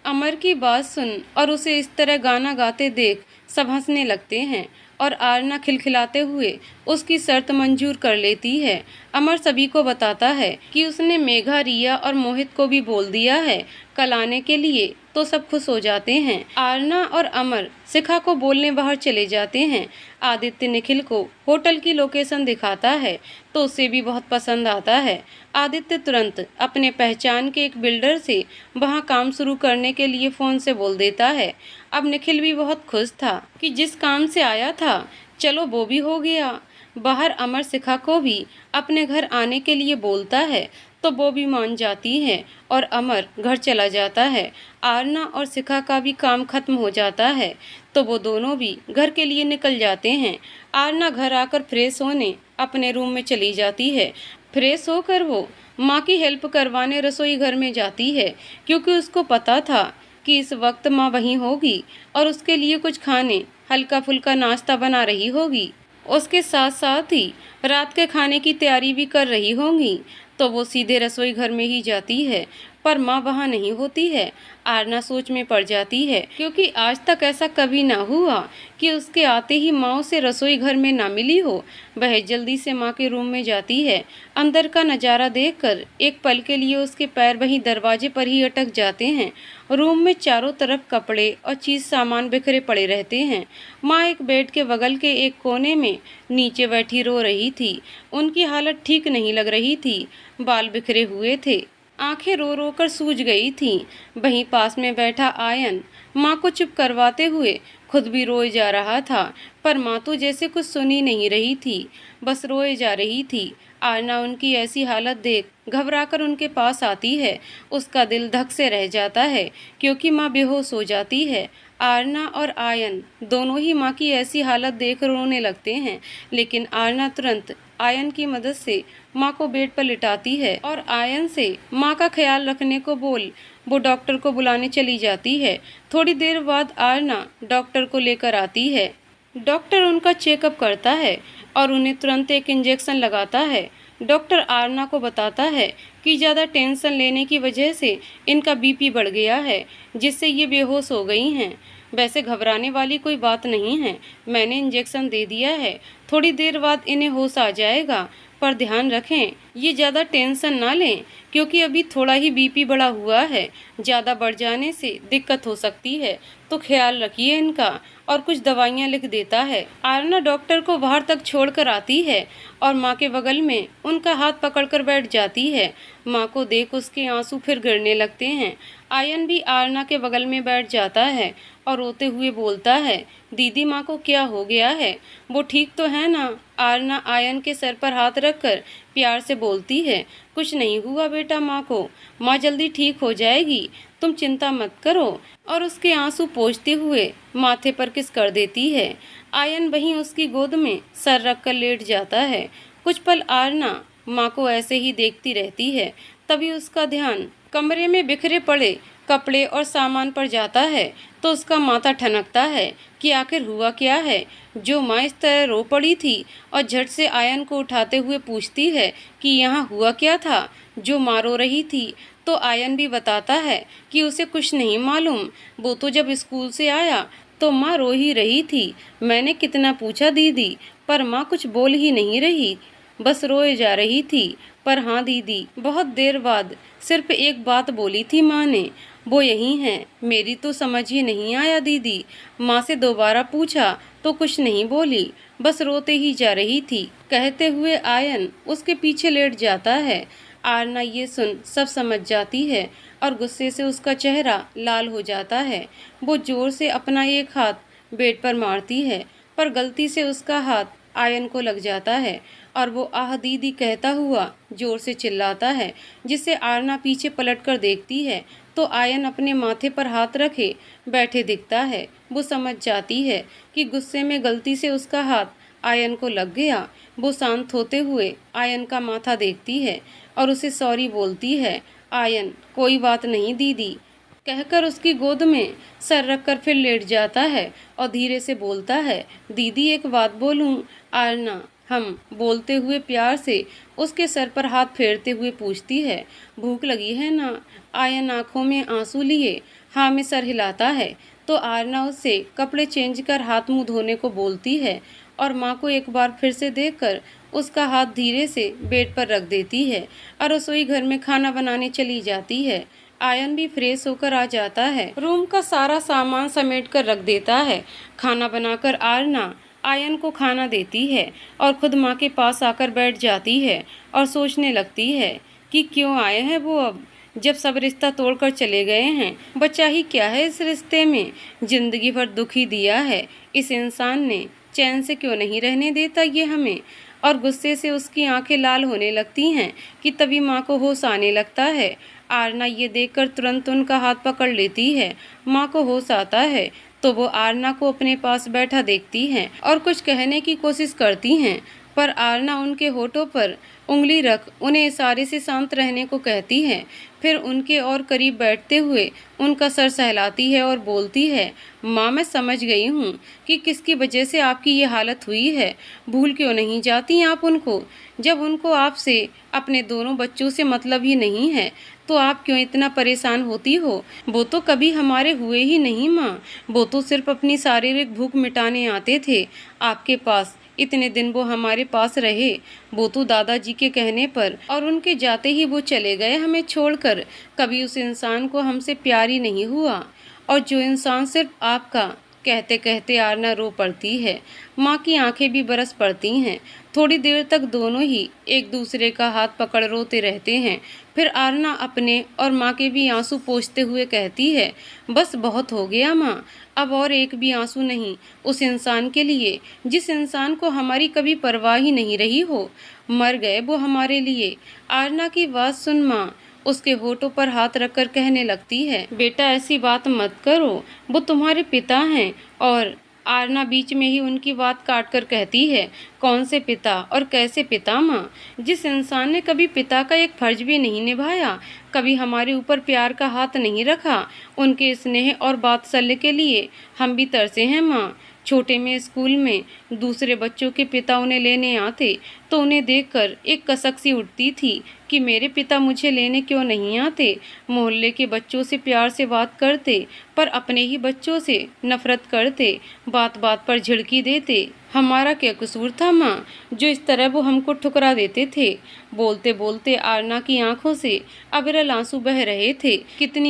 अमर की बात सुन और उसे इस तरह गाना गाते देख सब हंसने लगते हैं और आरना खिलखिलाते हुए उसकी शर्त मंजूर कर लेती है। अमर सभी को बताता है कि उसने मेघा, रिया और मोहित को भी बोल दिया है कल आने के लिए, तो सब खुश हो जाते हैं। आरना और अमर शिखा को बोलने बाहर चले जाते हैं। आदित्य निखिल को होटल की लोकेशन दिखाता है, तो उसे भी बहुत पसंद आता है। आदित्य तुरंत अपने पहचान के एक बिल्डर से वहां काम शुरू करने के लिए फ़ोन से बोल देता है। अब निखिल भी बहुत खुश था कि जिस काम से आया था, चलो वो भी हो गया। बाहर अमर शिखा को भी अपने घर आने के लिए बोलता है, तो वो भी मान जाती है और अमर घर चला जाता है। आरना और शिखा का भी काम खत्म हो जाता है, तो वो दोनों भी घर के लिए निकल जाते हैं। आरना घर आकर फ्रेश होने अपने रूम में चली जाती है। फ्रेश होकर वो माँ की हेल्प करवाने रसोई घर में जाती है, क्योंकि उसको पता था कि इस वक्त माँ वहीं होगी और उसके लिए कुछ खाने हल्का फुल्का नाश्ता बना रही होगी। उसके साथ साथ ही रात के खाने की तैयारी भी कर रही होंगी। तो वो सीधे रसोई घर में ही जाती है, पर माँ वहाँ नहीं होती है। आरना सोच में पड़ जाती है, क्योंकि आज तक ऐसा कभी ना हुआ कि उसके आते ही माँ उसे रसोई घर में ना मिली हो। वह जल्दी से माँ के रूम में जाती है। अंदर का नज़ारा देखकर एक पल के लिए उसके पैर वहीं दरवाजे पर ही अटक जाते हैं। रूम में चारों तरफ कपड़े और चीज़ सामान बिखरे पड़े रहते हैं। माँ एक बेड के बगल के एक कोने में नीचे बैठी रो रही थी। उनकी हालत ठीक नहीं लग रही थी, बाल बिखरे हुए थे, आंखें रो रो कर सूज गई थीं। वहीं पास में बैठा आयन माँ को चुप करवाते हुए खुद भी रोए जा रहा था, पर माँ तो जैसे कुछ सुन ही नहीं रही थी, बस रोए जा रही थी। आरना उनकी ऐसी हालत देख घबराकर उनके पास आती है। उसका दिल धक से रह जाता है, क्योंकि माँ बेहोश हो जाती है। आरना और आयन दोनों ही माँ की ऐसी हालत देख रोने लगते हैं, लेकिन आरना तुरंत आयन की मदद से माँ को बेड पर लिटाती है और आयन से माँ का ख्याल रखने को बोल वो डॉक्टर को बुलाने चली जाती है। थोड़ी देर बाद आरना डॉक्टर को लेकर आती है। डॉक्टर उनका चेकअप करता है और उन्हें तुरंत एक इंजेक्शन लगाता है। डॉक्टर आरना को बताता है कि ज़्यादा टेंशन लेने की वजह से इनका बीपी बढ़ गया है, जिससे ये बेहोश हो गई हैं। वैसे घबराने वाली कोई बात नहीं है, मैंने इंजेक्शन दे दिया है, थोड़ी देर बाद इन्हें होश आ जाएगा। पर ध्यान रखें, ये ज़्यादा टेंशन ना लें, क्योंकि अभी थोड़ा ही बीपी बढ़ा हुआ है, ज़्यादा बढ़ जाने से दिक्कत हो सकती है, तो ख्याल रखिए इनका। और कुछ दवाइयाँ लिख देता है। आरना डॉक्टर को बाहर तक छोड़कर आती है और माँ के बगल में उनका हाथ पकड़कर बैठ जाती है। माँ को देख उसके आंसू फिर गिरने लगते हैं। आयन भी आरना के बगल में बैठ जाता है और रोते हुए बोलता है, दीदी माँ को क्या हो गया है, वो ठीक तो है ना? आरना आयन के सर पर हाथ रखकर प्यार से बोलती है, कुछ नहीं हुआ बेटा, माँ को, माँ जल्दी ठीक हो जाएगी, तुम चिंता मत करो। और उसके आंसू पोंछते हुए माथे पर किस कर देती है। आयन वहीं उसकी गोद में सर रखकर लेट जाता है। कुछ पल आरना माँ को ऐसे ही देखती रहती है। तभी उसका ध्यान कमरे में बिखरे पड़े कपड़े और सामान पर जाता है तो उसका माथा ठनकता है कि आखिर हुआ क्या है। जो माँ इस तरह रो पड़ी थी और झट से आयन को उठाते हुए पूछती है कि यहाँ हुआ क्या था। जो माँ रो रही थी तो आयन भी बताता है कि उसे कुछ नहीं मालूम, वो तो जब स्कूल से आया तो माँ रो ही रही थी। मैंने कितना पूछा दीदी, पर माँ कुछ बोल ही नहीं रही, बस रोए जा रही थी। पर हाँ दीदी, बहुत देर बाद सिर्फ एक बात बोली थी माँ ने, वो यही है। मेरी तो समझ ही नहीं आया दीदी। माँ से दोबारा पूछा तो कुछ नहीं बोली, बस रोते ही जा रही थी। कहते हुए आयन उसके पीछे लेट जाता है। आरना ये सुन सब समझ जाती है और गुस्से से उसका चेहरा लाल हो जाता है। वो जोर से अपना एक हाथ बेड पर मारती है, पर गलती से उसका हाथ आयन को लग जाता है और वो आह दीदी कहता हुआ जोर से चिल्लाता है, जिससे आरना पीछे पलटकर देखती है तो आयन अपने माथे पर हाथ रखे बैठे दिखता है। वो समझ जाती है कि गुस्से में गलती से उसका हाथ आयन को लग गया। वो शांत होते हुए आयन का माथा देखती है और उसे सॉरी बोलती है। आयन, कोई बात नहीं दीदी कहकर उसकी गोद में सर रखकर फिर लेट जाता है और धीरे से बोलता है, दीदी एक बात बोलूं? आरना हम बोलते हुए प्यार से उसके सर पर हाथ फेरते हुए पूछती है, भूख लगी है ना? आयन आंखों में आंसू लिए हाँ में सर हिलाता है तो आरना उससे कपड़े चेंज कर हाथ मुंह धोने को बोलती है और माँ को एक बार फिर से देखकर उसका हाथ धीरे से बेड पर रख देती है और रसोई घर में खाना बनाने चली जाती है। आयन भी फ्रेश होकर आ जाता है, रूम का सारा सामान समेट कर रख देता है। खाना बनाकर आरना आयन को खाना देती है और खुद माँ के पास आकर बैठ जाती है और सोचने लगती है कि क्यों आए हैं वो अब, जब सब रिश्ता तोड़कर चले गए हैं। बचा ही क्या है इस रिश्ते में, जिंदगी भर दुख ही दिया है इस इंसान ने, चैन से क्यों नहीं रहने देता ये हमें। और गुस्से से उसकी आंखें लाल होने लगती हैं कि तभी माँ को होश आने लगता है। आरना ये देखकर तुरंत उनका हाथ पकड़ लेती है। माँ को होश आता है तो वो आरना को अपने पास बैठा देखती हैं और कुछ कहने की कोशिश करती हैं, पर आरना उनके होठों पर उंगली रख उन्हें इशारे से शांत रहने को कहती है। फिर उनके और करीब बैठते हुए उनका सर सहलाती है और बोलती है, माँ मैं समझ गई हूँ कि किसकी वजह से आपकी ये हालत हुई है। भूल क्यों नहीं जाती आप उनको, जब उनको आपसे अपने दोनों बच्चों से मतलब ही नहीं है तो आप क्यों इतना परेशान होती हो। वो तो कभी हमारे हुए ही नहीं माँ, वो तो सिर्फ अपनी शारीरिक भूख मिटाने आते थे आपके पास। इतने दिन वो हमारे पास रहे, वो तो दादाजी के कहने पर, और उनके जाते ही वो चले गए हमें छोड़कर। कभी उस इंसान को हमसे प्यार ही नहीं हुआ, और जो इंसान सिर्फ आपका। कहते कहते आरना रो पड़ती है। माँ की आंखें भी बरस पड़ती हैं। थोड़ी देर तक दोनों ही एक दूसरे का हाथ पकड़ रोते रहते हैं। फिर आरना अपने और माँ के भी आंसू पोंछते हुए कहती है, बस बहुत हो गया माँ, अब और एक भी आंसू नहीं उस इंसान के लिए जिस इंसान को हमारी कभी परवाह ही नहीं रही हो। मर गए वो हमारे लिए। आरना की बात सुन माँ उसके होठों पर हाथ रखकर कहने लगती है, बेटा ऐसी बात मत करो, वो तुम्हारे पिता हैं। और आरना बीच में ही उनकी बात काट कर कहती है, कौन से पिता और कैसे पिता माँ? जिस इंसान ने कभी पिता का एक फर्ज भी नहीं निभाया, कभी हमारे ऊपर प्यार का हाथ नहीं रखा, उनके स्नेह और वात्सल्य के लिए हम भी तरसे हैं माँ। छोटे में स्कूल में दूसरे बच्चों के पिता उन्हें लेने आते तो उन्हें देखकर एक कसक सी उठती थी कि मेरे पिता मुझे लेने क्यों नहीं आते। मोहल्ले के बच्चों से प्यार से बात करते, पर अपने ही बच्चों से नफरत करते, बात बात पर झिड़की देते। हमारा क्या कसूर था माँ, जो इस तरह वो हमको ठुकरा देते थे। बोलते बोलते आरना की आंखों से अविरल आंसू बह रहे थे। कितनी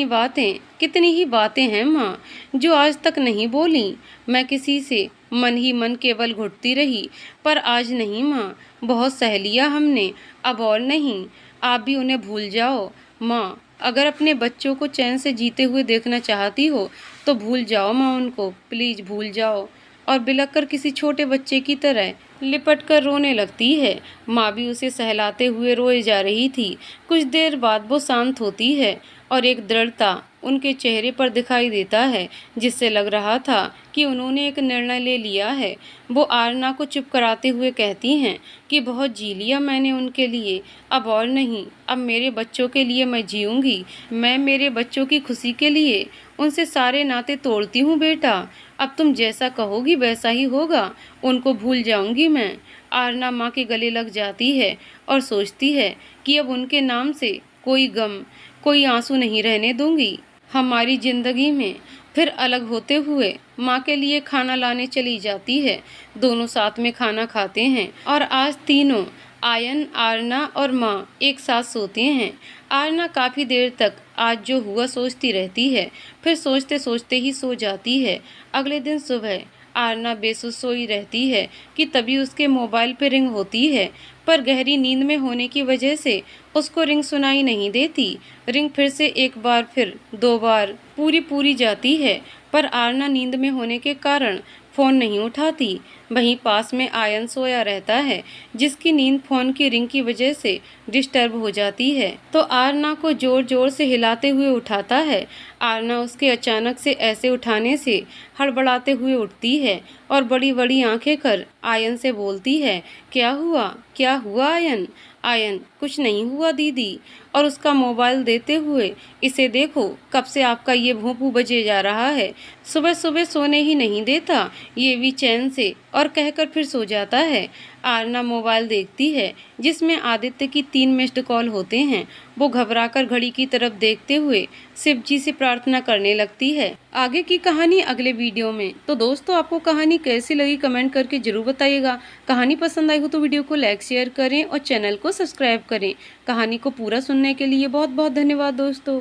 ही बातें हैं माँ जो आज तक नहीं बोली। मैं किसी से मन ही मन केवल घुटती रही, पर आज नहीं माँ, बहुत सह लिया हमने, अब और नहीं। आप भी उन्हें भूल जाओ माँ। अगर अपने बच्चों को चैन से जीते हुए देखना चाहती हो तो भूल जाओ माँ उनको, प्लीज़ भूल जाओ। और बिलख कर किसी छोटे बच्चे की तरह लिपट कर रोने लगती है। माँ भी उसे सहलाते हुए रोए जा रही थी। कुछ देर बाद वो शांत होती है और एक दृढ़ता उनके चेहरे पर दिखाई देता है, जिससे लग रहा था कि उन्होंने एक निर्णय ले लिया है। वो आरना को चुप कराते हुए कहती हैं कि बहुत जी लिया मैंने उनके लिए, अब और नहीं, अब मेरे बच्चों के लिए मैं जीऊँगी। मैं मेरे बच्चों की खुशी के लिए उनसे सारे नाते तोड़ती हूँ बेटा। अब तुम जैसा कहोगी वैसा ही होगा, उनको भूल जाऊँगी मैं। आरना माँ के गले लग जाती है और सोचती है कि अब उनके नाम से कोई गम, कोई आंसू नहीं रहने दूंगी। हमारी ज़िंदगी में फिर अलग होते हुए माँ के लिए खाना लाने चली जाती है। दोनों साथ में खाना खाते हैं और आज तीनों, आयन, आरना और माँ, एक साथ सोते हैं। आरना काफ़ी देर तक आज जो हुआ सोचती रहती है, फिर सोचते सोचते ही सो जाती है। अगले दिन सुबह आरना बेसुध सोई रहती है कि तभी उसके मोबाइल पे रिंग होती है, पर गहरी नींद में होने की वजह से उसको रिंग सुनाई नहीं देती। रिंग फिर से एक बार, फिर 2 बार पूरी जाती है, पर आरना नींद में होने के कारण फ़ोन नहीं उठाती। वहीं पास में आयन सोया रहता है, जिसकी नींद फ़ोन की रिंग की वजह से डिस्टर्ब हो जाती है, तो आरना को ज़ोर ज़ोर से हिलाते हुए उठाता है। आरना उसके अचानक से ऐसे उठाने से हड़बड़ाते हुए उठती है और बड़ी बड़ी आंखें कर आयन से बोलती है, क्या हुआ, क्या हुआ आयन? आयन, कुछ नहीं हुआ दीदी। और उसका मोबाइल देते हुए, इसे देखो, कब से आपका ये भोंपू बजे जा रहा है, सुबह सुबह सोने ही नहीं देता ये भी चैन से, और कहकर फिर सो जाता है। आरना मोबाइल देखती है, जिसमें आदित्य की 3 मिस्ड कॉल होते हैं। वो घबराकर घड़ी की तरफ देखते हुए शिव जी से प्रार्थना करने लगती है। आगे की कहानी अगले वीडियो में। तो दोस्तों, आपको कहानी कैसी लगी कमेंट करके जरूर बताइएगा। कहानी पसंद आई हो तो वीडियो को लाइक शेयर करें और चैनल को सब्सक्राइब करें। कहानी को पूरा सुनने के लिए बहुत बहुत धन्यवाद दोस्तों।